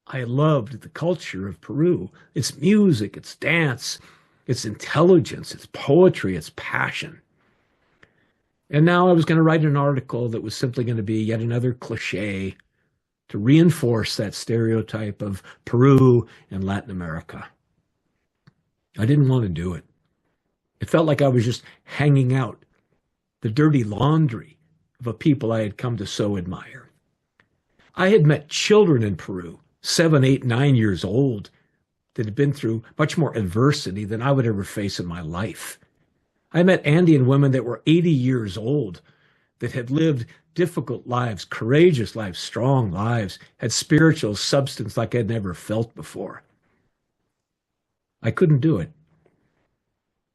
I loved the culture of Peru, its music, its dance, its intelligence, its poetry, its passion. And now I was going to write an article that was simply going to be yet another cliche to reinforce that stereotype of Peru and Latin America. I didn't want to do it. It felt like I was just hanging out the dirty laundry of a people I had come to so admire. I had met children in Peru, 7, 8, 9 years old, that had been through much more adversity than I would ever face in my life. I met Andean women that were 80 years old, that had lived difficult lives, courageous lives, strong lives, had spiritual substance like I'd never felt before. I couldn't do it.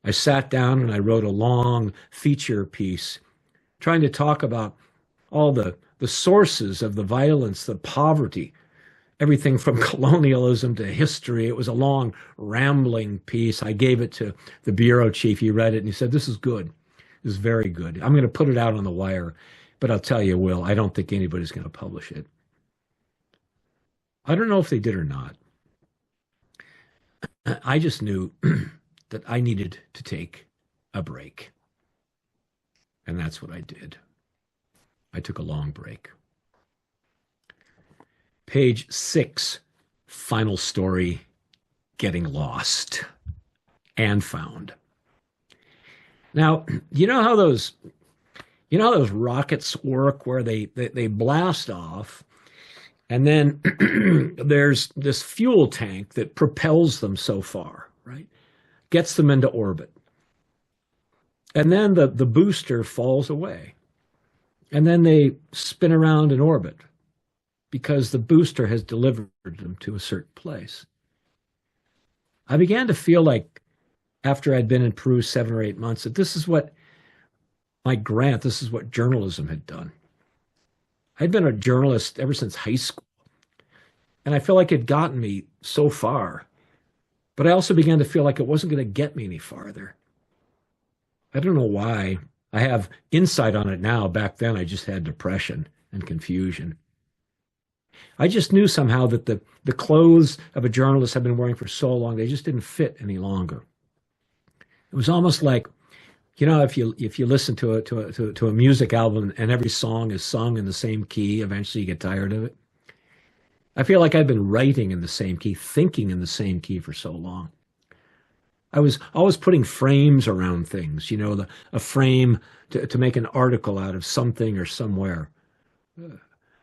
I sat down and I wrote a long feature piece trying to talk about all the sources of the violence, the poverty, everything from colonialism to history. It was a long, rambling piece. I gave it to the bureau chief. He read it and he said, "This is good. This is very good. I'm going to put it out on the wire, but I'll tell you, Will, I don't think anybody's going to publish it." I don't know if they did or not. I just knew that I needed to take a break. And that's what I did. I took a long break. Page 6, final story, getting lost and found. Now, you know how those rockets work where they blast off and then there's this fuel tank that propels them so far, right? Gets them into orbit. And then the booster falls away. And then they spin around in orbit because the booster has delivered them to a certain place. I began to feel like after I'd been in Peru 7 or 8 months that this is what this is what journalism had done. I'd been a journalist ever since high school. And I feel like it gotten me so far. But I also began to feel like it wasn't going to get me any farther. I don't know why. I have insight on it now. Back then, I just had depression and confusion. I just knew somehow that the clothes of a journalist I've been wearing for so long, they just didn't fit any longer. It was almost like, if you listen to a music album and every song is sung in the same key, eventually you get tired of it. I feel like I've been writing in the same key, thinking in the same key for so long. I was always putting frames around things, a frame to make an article out of something or somewhere,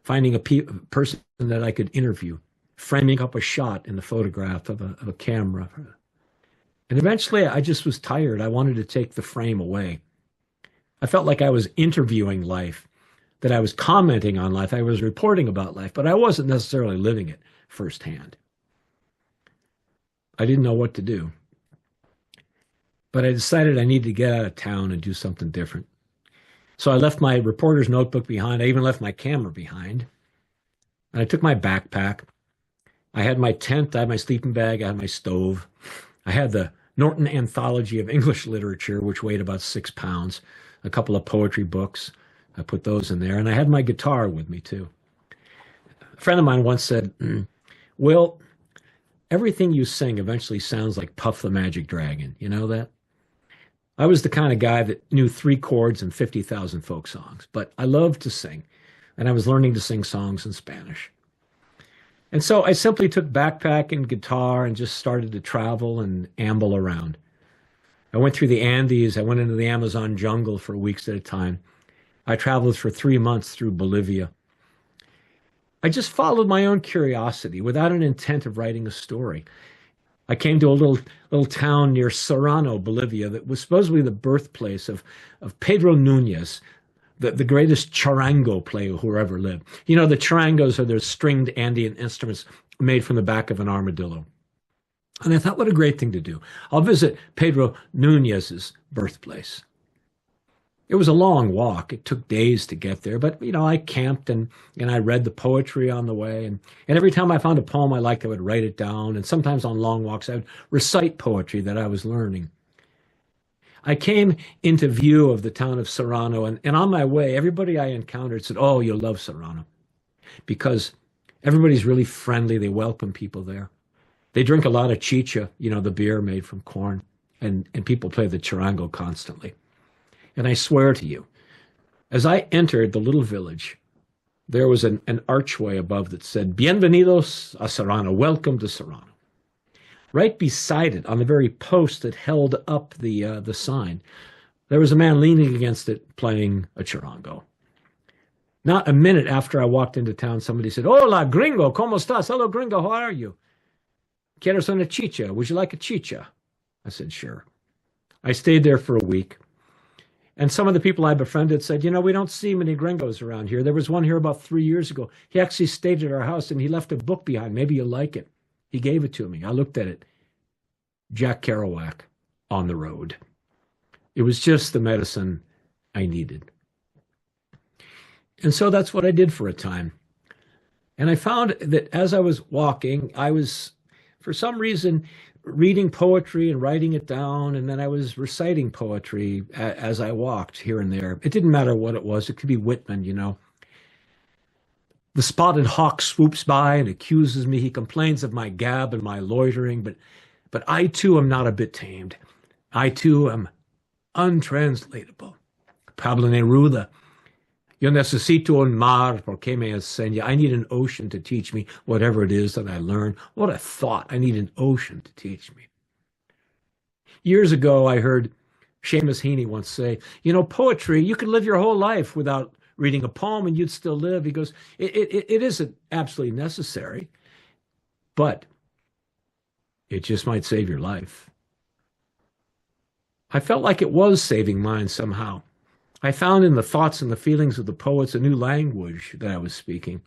finding a person that I could interview, framing up a shot in the photograph of a camera. And eventually I just was tired. I wanted to take the frame away. I felt like I was interviewing life, that I was commenting on life. I was reporting about life, but I wasn't necessarily living it firsthand. I didn't know what to do. But I decided I needed to get out of town and do something different. So I left my reporter's notebook behind. I even left my camera behind. And I took my backpack. I had my tent, I had my sleeping bag, I had my stove. I had the Norton Anthology of English Literature, which weighed about 6 pounds, a couple of poetry books. I put those in there. And I had my guitar with me, too. A friend of mine once said, "Will, everything you sing eventually sounds like Puff the Magic Dragon. You know that?" I was the kind of guy that knew 3 chords and 50,000 folk songs, but I loved to sing, and I was learning to sing songs in Spanish. And so I simply took backpack and guitar and just started to travel and amble around. I went through the Andes. I went into the Amazon jungle for weeks at a time. I traveled for 3 months through Bolivia. I just followed my own curiosity without an intent of writing a story. I came to a little town near Serrano, Bolivia, that was supposedly the birthplace of Pedro Nunez, the greatest charango player who ever lived. The charangos are those stringed Andean instruments made from the back of an armadillo. And I thought, what a great thing to do. I'll visit Pedro Nunez's birthplace. It was a long walk. It took days to get there, but I camped and I read the poetry on the way. And every time I found a poem I liked, I would write it down. And sometimes on long walks, I would recite poetry that I was learning. I came into view of the town of Serrano, and on my way, everybody I encountered said, "Oh, you'll love Serrano," because everybody's really friendly. They welcome people there. They drink a lot of chicha, the beer made from corn, and people play the charango constantly. And I swear to you, as I entered the little village, there was an archway above that said, "Bienvenidos a Serrano," welcome to Serrano. Right beside it, on the very post that held up the sign, there was a man leaning against it playing a charango. Not a minute after I walked into town, somebody said, "Hola, gringo, ¿cómo estás? Hello, gringo, how are you? ¿Quieres una chicha? Would you like a chicha?" I said, "Sure." I stayed there for a week. And some of the people I befriended said, "We don't see many gringos around here. There was one here about 3 years ago. He actually stayed at our house and he left a book behind. Maybe you'll like it." He gave it to me. I looked at it. Jack Kerouac, On the Road. It was just the medicine I needed. And so that's what I did for a time. And I found that as I was walking, I was, for some reason, reading poetry and writing it down, and then I was reciting poetry as I walked here and there. It didn't matter what it was. It could be Whitman. The spotted hawk swoops by and accuses me. He complains of my gab and my loitering, but I too am not a bit tamed. I too am untranslatable. Pablo Neruda. Yo necesito un mar porque me enseña. I need an ocean to teach me whatever it is that I learn. What a thought. I need an ocean to teach me. Years ago, I heard Seamus Heaney once say, poetry, you can live your whole life without reading a poem and you'd still live. He goes, it isn't absolutely necessary, but it just might save your life. I felt like it was saving mine somehow. I found in the thoughts and the feelings of the poets a new language that I was speaking.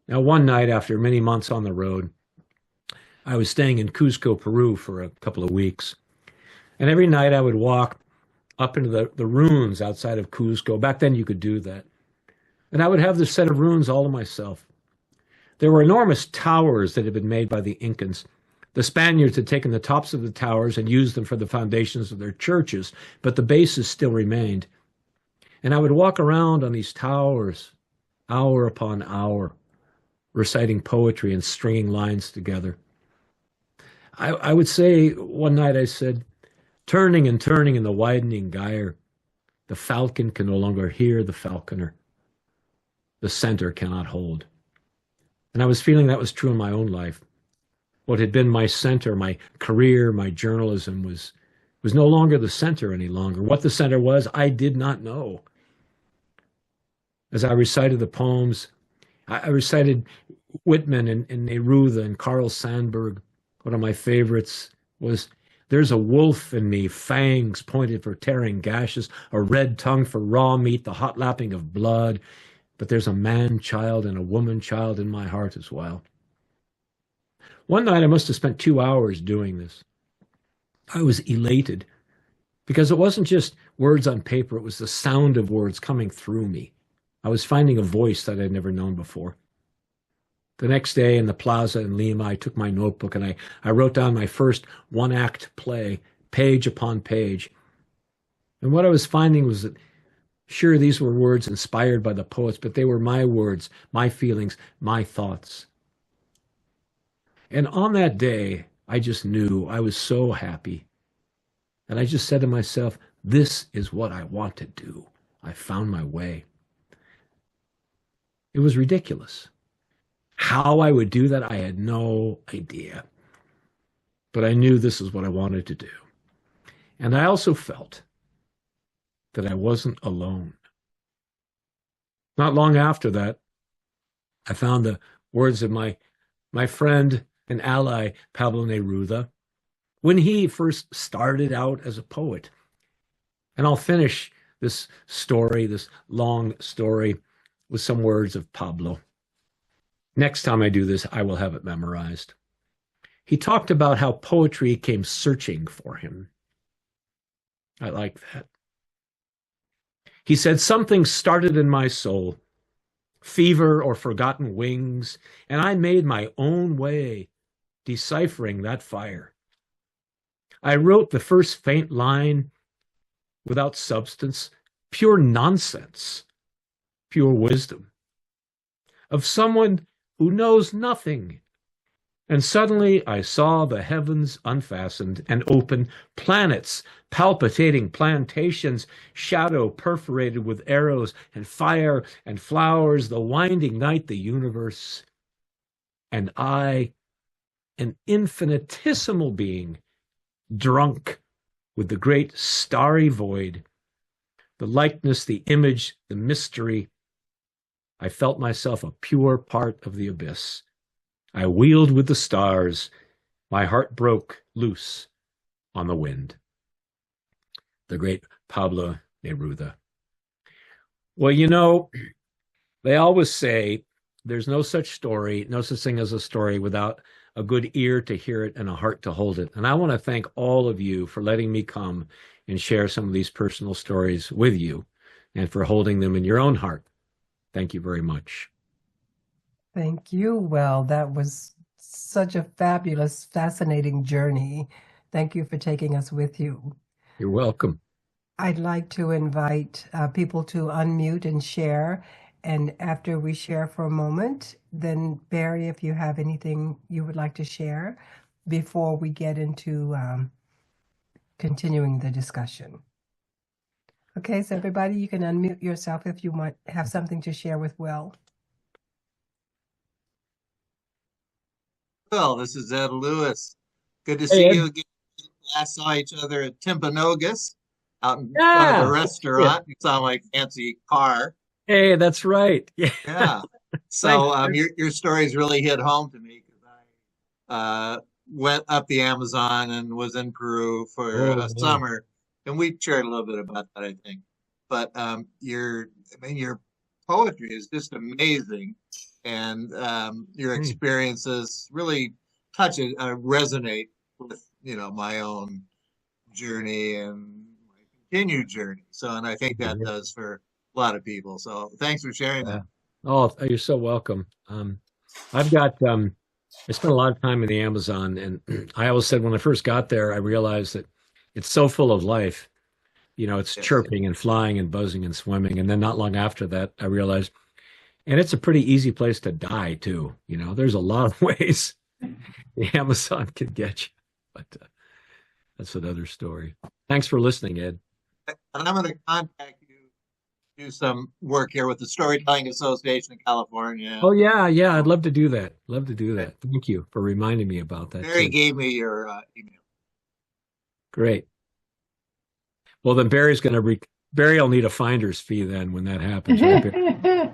Now, one night after many months on the road, I was staying in Cuzco, Peru for a couple of weeks. And every night I would walk up into the ruins outside of Cuzco. Back then you could do that. And I would have this set of ruins all to myself. There were enormous towers that had been made by the Incans. The Spaniards had taken the tops of the towers and used them for the foundations of their churches, but the bases still remained. And I would walk around on these towers, hour upon hour, reciting poetry and stringing lines together. I would say, one night I said, "Turning and turning in the widening gyre, the falcon can no longer hear the falconer. The center cannot hold." And I was feeling that was true in my own life. What had been my center, my career, my journalism was no longer the center any longer. What the center was, I did not know. As I recited the poems, I recited Whitman and Neruda and Carl Sandburg. One of my favorites was, "There's a wolf in me, fangs pointed for tearing gashes, a red tongue for raw meat, the hot lapping of blood. But there's a man-child and a woman-child in my heart as well." One night I must have spent 2 hours doing this. I was elated because it wasn't just words on paper, it was the sound of words coming through me. I was finding a voice that I'd never known before. The next day in the plaza in Lima, I took my notebook and I wrote down my first one-act play, page upon page. And what I was finding was that, sure, these were words inspired by the poets, but they were my words, my feelings, my thoughts. And on that day, I just knew I was so happy. And I just said to myself, this is what I want to do. I found my way. It was ridiculous. How I would do that, I had no idea. But I knew this is what I wanted to do. And I also felt that I wasn't alone. Not long after that, I found the words of my friend and ally, Pablo Neruda, when he first started out as a poet. And I'll finish this story, this long story, with some words of Pablo. Next time I do this, I will have it memorized. He talked about how poetry came searching for him. I like that. He said, "Something started in my soul, fever or forgotten wings, and I made my own way, deciphering that fire. I wrote the first faint line without substance, pure nonsense, pure wisdom of someone who knows nothing. And suddenly I saw the heavens unfastened and open, planets palpitating, plantations, shadow perforated with arrows and fire and flowers, the winding night, the universe. And I, an infinitesimal being, drunk with the great starry void, the likeness, the image, the mystery. I felt myself a pure part of the abyss. I wheeled with the stars. My heart broke loose on the wind. The great Pablo Neruda. Well, you know, they always say there's no such story, no such thing as a story without a good ear to hear it and a heart to hold it. And I want to thank all of you for letting me come and share some of these personal stories with you and for holding them in your own heart. Thank you very much. Thank you. Well, that was such a fabulous, fascinating journey. Thank you for taking us with you. You're welcome. I'd like to invite people to unmute and share. And after we share for a moment, then Barry, if you have anything you would like to share before we get into continuing the discussion. Okay, so everybody, you can unmute yourself if you might have something to share with Will. Well, this is Ed Lewis. Good to see you again. Last saw each other at Timpanogos out in front of a restaurant. You saw my fancy car. Hey, that's right. Yeah. So your stories really hit home to me because I went up the Amazon and was in Peru for a summer, and we shared a little bit about that, I think. But your poetry is just amazing, and your experiences really touch it, resonate with my own journey and my continued journey. So, and I think that does for a lot of people. So, thanks for sharing that. Oh, you're so welcome. I've got I spent a lot of time in the Amazon, and I always said when I first got there, I realized that it's so full of life. It's chirping and flying and buzzing and swimming. And then not long after that, I realized, and it's a pretty easy place to die too. There's a lot of ways the Amazon can get you, but that's another story. Thanks for listening, Ed. And I'm going to contact you, do some work here with the Storytelling Association in California. Oh, yeah. I'd love to do that. Love to do that. Thank you for reminding me about that. Barry gave me your email. Great. Well, then Barry's going to Barry will need a finder's fee then when that happens. Right,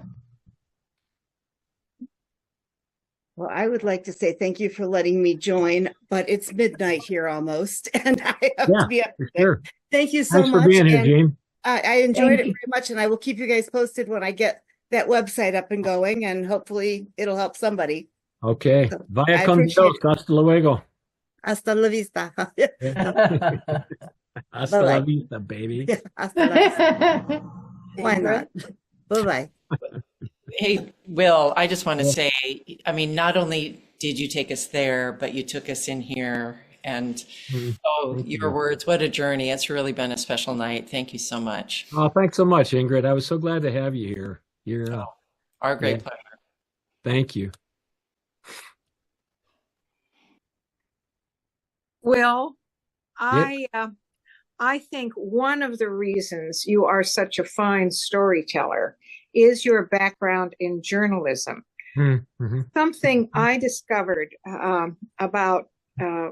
Well, I would like to say thank you for letting me join, but it's midnight here almost, and I have to be up there. Sure. Thank you so much. Thanks for being here, Jane. I enjoyed it very much, and I will keep you guys posted when I get that website up and going, and hopefully it'll help somebody. Okay. So, vaya con Dios. Hasta luego. Hasta la vista. Hasta la vista, baby. Yeah, hasta la vista. Why not? Bye-bye. Hey, Will, I just want to say, I mean, not only did you take us there, but you took us in here, and your words, what a journey. It's really been a special night. Thank you so much. Oh, thanks so much, Ingrid. I was so glad to have you here. You're our great pleasure. Thank you. Well, I think one of the reasons you are such a fine storyteller is your background in journalism. Mm-hmm. Something I discovered about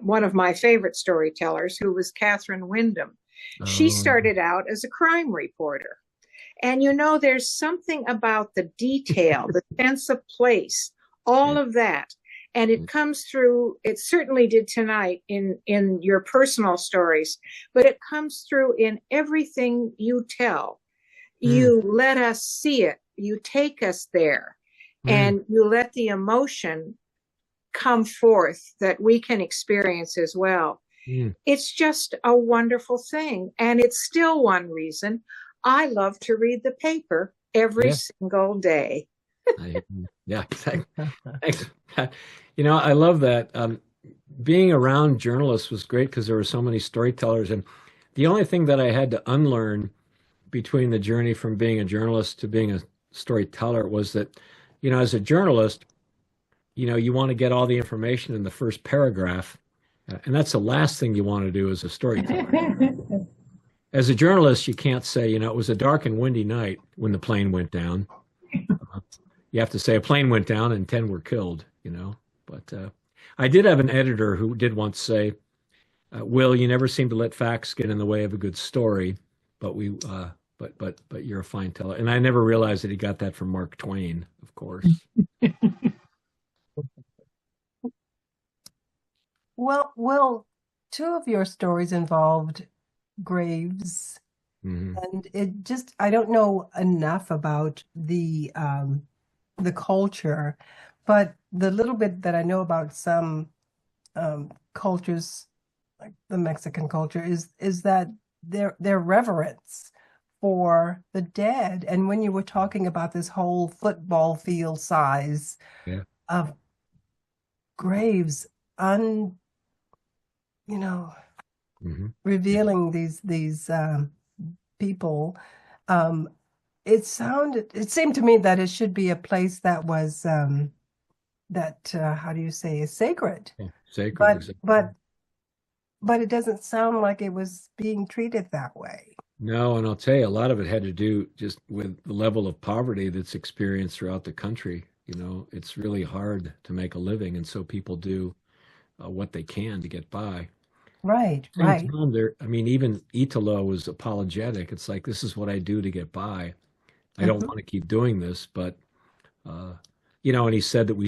one of my favorite storytellers, who was Catherine Wyndham. She started out as a crime reporter. And there's something about the detail, the sense of place, all of that. And it comes through, it certainly did tonight in your personal stories, but it comes through in everything you tell. You let us see it. You take us there, and you let the emotion come forth that we can experience as well. It's just a wonderful thing. And it's still one reason I love to read the paper every single day. Yeah. Thanks. I love that. being around journalists was great because there were so many storytellers. And the only thing that I had to unlearn between the journey from being a journalist to being a storyteller was that, as a journalist, you want to get all the information in the first paragraph. And that's the last thing you want to do as a storyteller. As a journalist, you can't say, it was a dark and windy night when the plane went down. You have to say a plane went down and 10 were killed, But I did have an editor who did once say, Will, you never seem to let facts get in the way of a good story, but but you're a fine teller. And I never realized that he got that from Mark Twain, of course. Well, two of your stories involved graves, Mm-hmm. and I don't know enough about the culture, but the little bit that I know about some cultures, like the Mexican culture, is that their reverence for the dead. And when you were talking about this whole football field size Yeah. of graves, Mm-hmm. revealing these people, it seemed to me that it should be a place that was how do you say, is sacred. Yeah, sacred. But Exactly. but it doesn't sound like it was being treated that way. No, and I'll tell you, a lot of it had to do just with the level of poverty that's experienced throughout the country. It's really hard to make a living, and so people do what they can to get by. Right, Same right. time, even Italo was apologetic. It's like, this is what I do to get by. I don't want to keep doing this, but and he said that we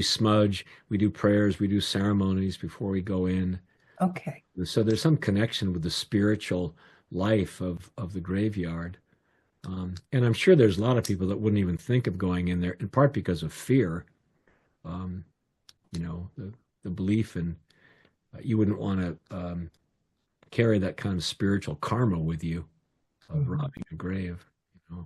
smudge, we do prayers, we do ceremonies before we go in. Okay. So there's some connection with the spiritual life of the graveyard. And I'm sure there's a lot of people that wouldn't even think of going in there, in part because of fear. The belief in you wouldn't want to carry that kind of spiritual karma with you of robbing a grave.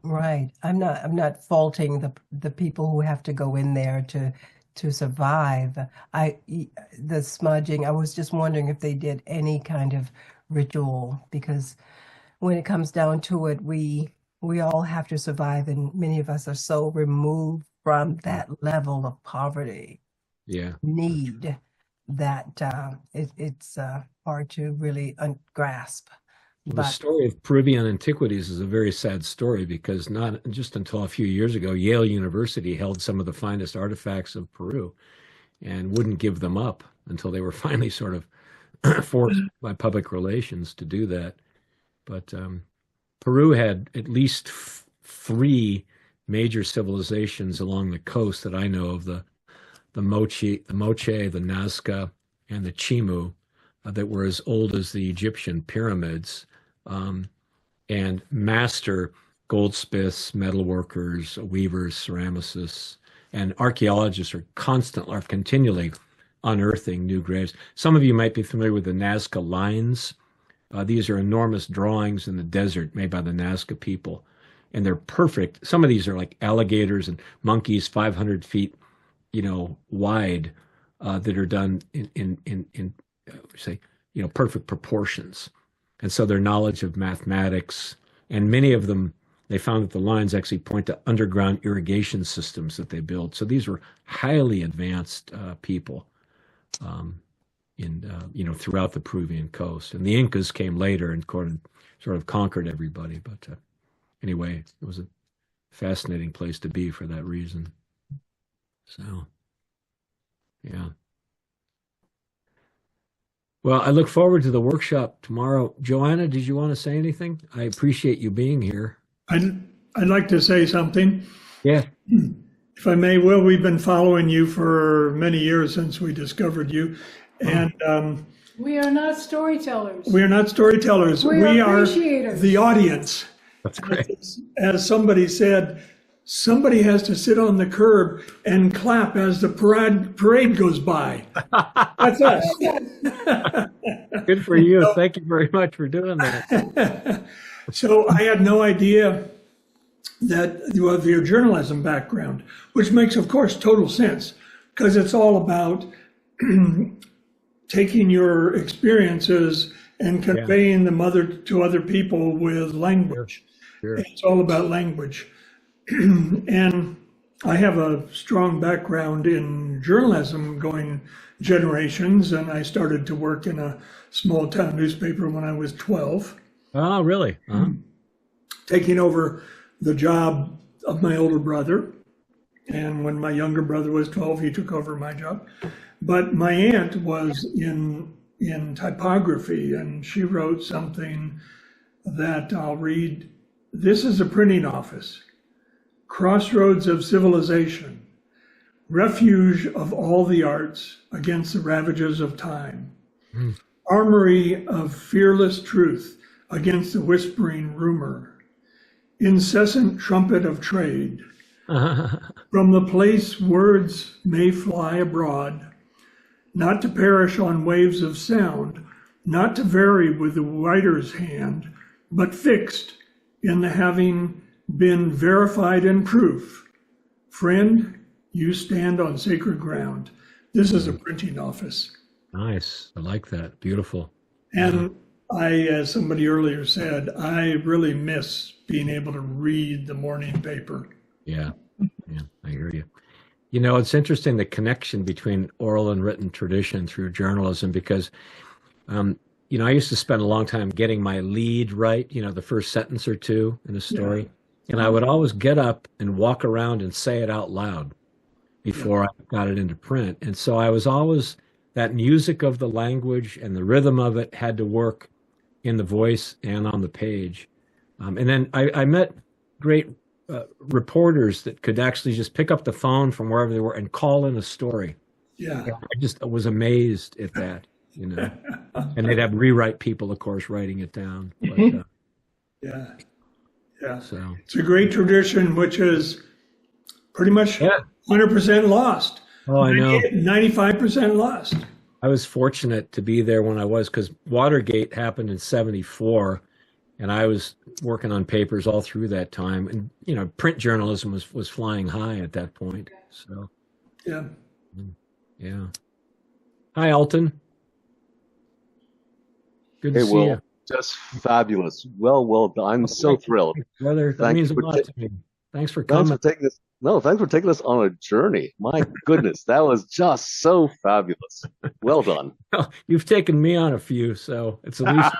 Right. I'm not faulting the people who have to go in there to survive. The smudging, I was just wondering if they did any kind of ritual, because when it comes down to it, we all have to survive, and many of us are so removed from that level of poverty, need, that it's hard to really grasp. The story of Peruvian antiquities is a very sad story, because not just until a few years ago, Yale University held some of the finest artifacts of Peru and wouldn't give them up until they were finally sort of forced by public relations to do that. But Peru had at least three major civilizations along the coast that I know of: the Moche, the Nazca, and the Chimu, that were as old as the Egyptian pyramids, and master goldsmiths, metalworkers, weavers, ceramicists, and archaeologists are continually unearthing new graves. Some of you might be familiar with the Nazca lines. These are enormous drawings in the desert made by the Nazca people, and they're perfect. Some of these are like alligators and monkeys, 500 feet, wide, that are done in say, perfect proportions. And so their knowledge of mathematics, and many of them, they found that the lines actually point to underground irrigation systems that they built. So these were highly advanced people throughout the Peruvian coast. And the Incas came later and sort of conquered everybody. But anyway, it was a fascinating place to be for that reason. So, yeah. Well, I look forward to the workshop tomorrow. Joanna, did you want to say anything? I appreciate you being here. I'd like to say something. Yeah. If I may, Will, we've been following you for many years since we discovered you. And we are not storytellers. We are not storytellers. We are the audience. That's great. As somebody said, somebody has to sit on the curb and clap as the parade goes by. That's us. Good for you. Thank you very much for doing that. So I had no idea that you have your journalism background, which makes, of course, total sense, because it's all about taking your experiences and conveying them to other people with language. Sure. It's all about language. And I have a strong background in journalism going generations, and I started to work in a small town newspaper when I was 12. Oh, really? Taking over the job of my older brother. And when my younger brother was 12, he took over my job. But my aunt was in typography, and she wrote something that I'll read. This is a printing office, crossroads of civilization, refuge of all the arts against the ravages of time, armory of fearless truth against the whispering rumor, incessant trumpet of trade. From the place words may fly abroad, not to perish on waves of sound, not to vary with the writer's hand, but fixed in the having been verified in proof. Friend, you stand on sacred ground. This is a printing office. Nice. I like that. Beautiful. And as somebody earlier said, I really miss being able to read the morning paper. Yeah, I hear you. You know, it's interesting, the connection between oral and written tradition through journalism, because, I used to spend a long time getting my lead right, the first sentence or two in a story. Yeah. And I would always get up and walk around and say it out loud before I got it into print. And so I was always, that music of the language and the rhythm of it had to work in the voice and on the page. And then I met great reporters that could actually just pick up the phone from wherever they were and call in a story. Yeah. I just was amazed at that, and they'd have rewrite people, of course, writing it down. But, yeah. So it's a great tradition, which is pretty much 100% lost. Oh, I know. 95% lost. I was fortunate to be there when I was, because Watergate happened in '74. And I was working on papers all through that time. And, print journalism was flying high at that point. So, yeah. Hi, Alton. Good to see you. Just fabulous. Well done. I'm so thrilled. Brother, that means a lot to me. Thanks for coming. Thanks for taking us on a journey. My goodness, that was just so fabulous. Well done. Well, you've taken me on a few, so it's at least.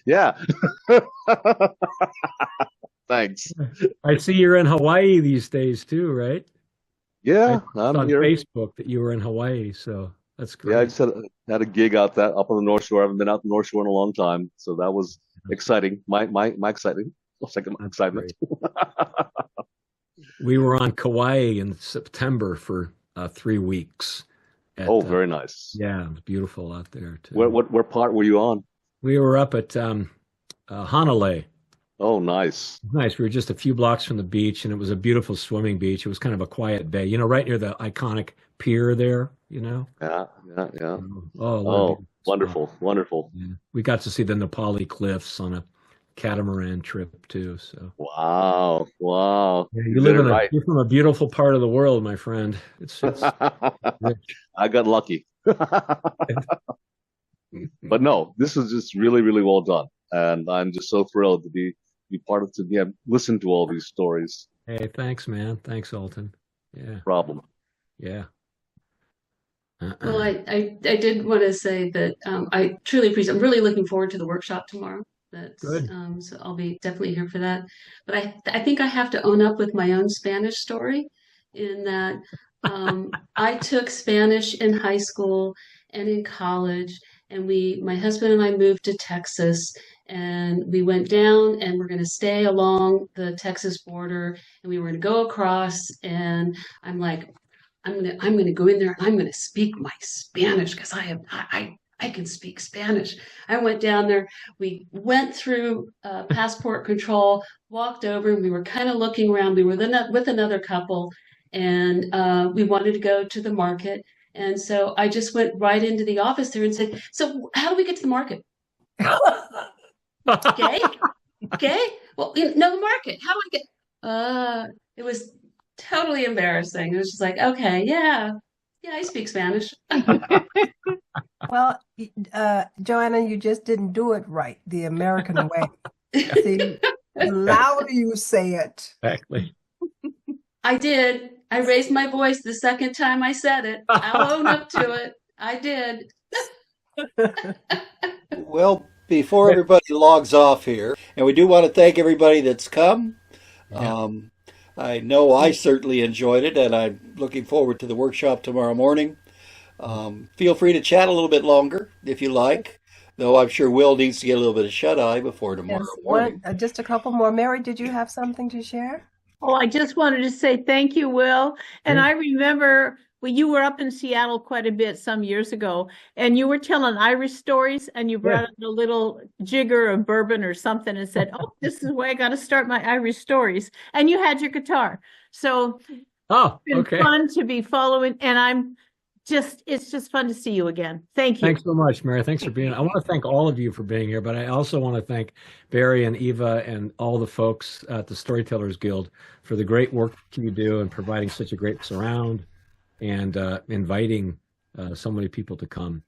Yeah. Thanks. I see you're in Hawaii these days too, right? Yeah, I'm on Facebook that you were in Hawaii, so that's great. Yeah, I just had a gig up on the North Shore. I haven't been out the North Shore in a long time, so that was exciting. My exciting. Excitement. We were on Kauai in September for 3 weeks. Very nice. Yeah, it was beautiful out there too. What part were you on? We were up at Hanalei. Oh, nice. Nice. We were just a few blocks from the beach, and it was a beautiful swimming beach. It was kind of a quiet bay, right near the iconic pier there, Yeah. Oh, wonderful. Yeah. We got to see the Nepali cliffs on a catamaran trip too. So wow. Yeah, you're from a beautiful part of the world, my friend. It's I got lucky. But no, this is just really, really well done. And I'm just so thrilled to be part of listen to all these stories. Hey, thanks, man. Thanks, Alton. Yeah. Problem. Yeah. Well, I did want to say that I truly appreciate. I'm really looking forward to the workshop tomorrow. That's good. So I'll be definitely here for that. But I think I have to own up with my own Spanish story, in that I took Spanish in high school and in college, and my husband and I moved to Texas, and we went down and we're going to stay along the Texas border, and we were going to go across, and I'm like, I'm going to go in there and I'm going to speak my Spanish, because I can speak Spanish. I went down there. We went through passport control, walked over, and we were kind of looking around. We were with another couple, and we wanted to go to the market. And so I just went right into the office there and said, "So how do we get to the market?" Okay. Well, the market. How do I get? It was totally embarrassing. It was just like, okay, yeah, Yeah, I speak Spanish. Well, Joanna, you just didn't do it right, the American way. See, the louder you say it. Exactly. I did. I raised my voice the second time I said it. I'll own up to it. I did. Well, before everybody logs off here, and we do want to thank everybody that's come. Yeah. I know I certainly enjoyed it, and I'm looking forward to the workshop tomorrow morning. Feel free to chat a little bit longer if you like, though I'm sure Will needs to get a little bit of shut-eye before tomorrow morning. Just a couple more. Mary, did you have something to share? Oh, I just wanted to say thank you, Will. And I remember when you were up in Seattle quite a bit some years ago, and you were telling Irish stories, and you brought out a little jigger of bourbon or something and said, "Oh, this is where I got to start my Irish stories." And you had your guitar. So it's been fun to be following, and it's just fun to see you again. Thank you. Thanks so much, Mary. Thanks for being. I want to thank all of you for being here, but I also want to thank Barry and Eva and all the folks at the Storytellers Guild for the great work you do and providing such a great surround and inviting so many people to come.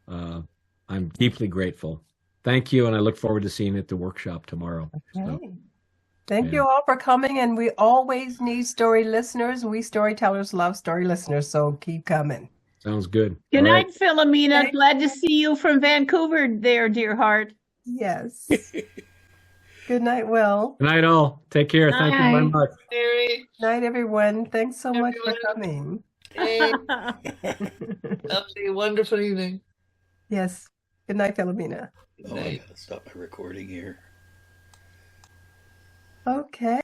I'm deeply grateful. Thank you, and I look forward to seeing you at the workshop tomorrow. Okay. So, Thank you all for coming, and we always need story listeners. We storytellers love story listeners, so keep coming. Sounds good. Good night, Philomena. Glad to see you from Vancouver there, dear heart. Yes. Good night, Will. Good night, all. Take care. Thank you very much. Good night, everyone. Thanks so much for coming. Hey. Have a wonderful evening. Yes. Good night, Philomena. Oh, I gotta stop my recording here. Okay.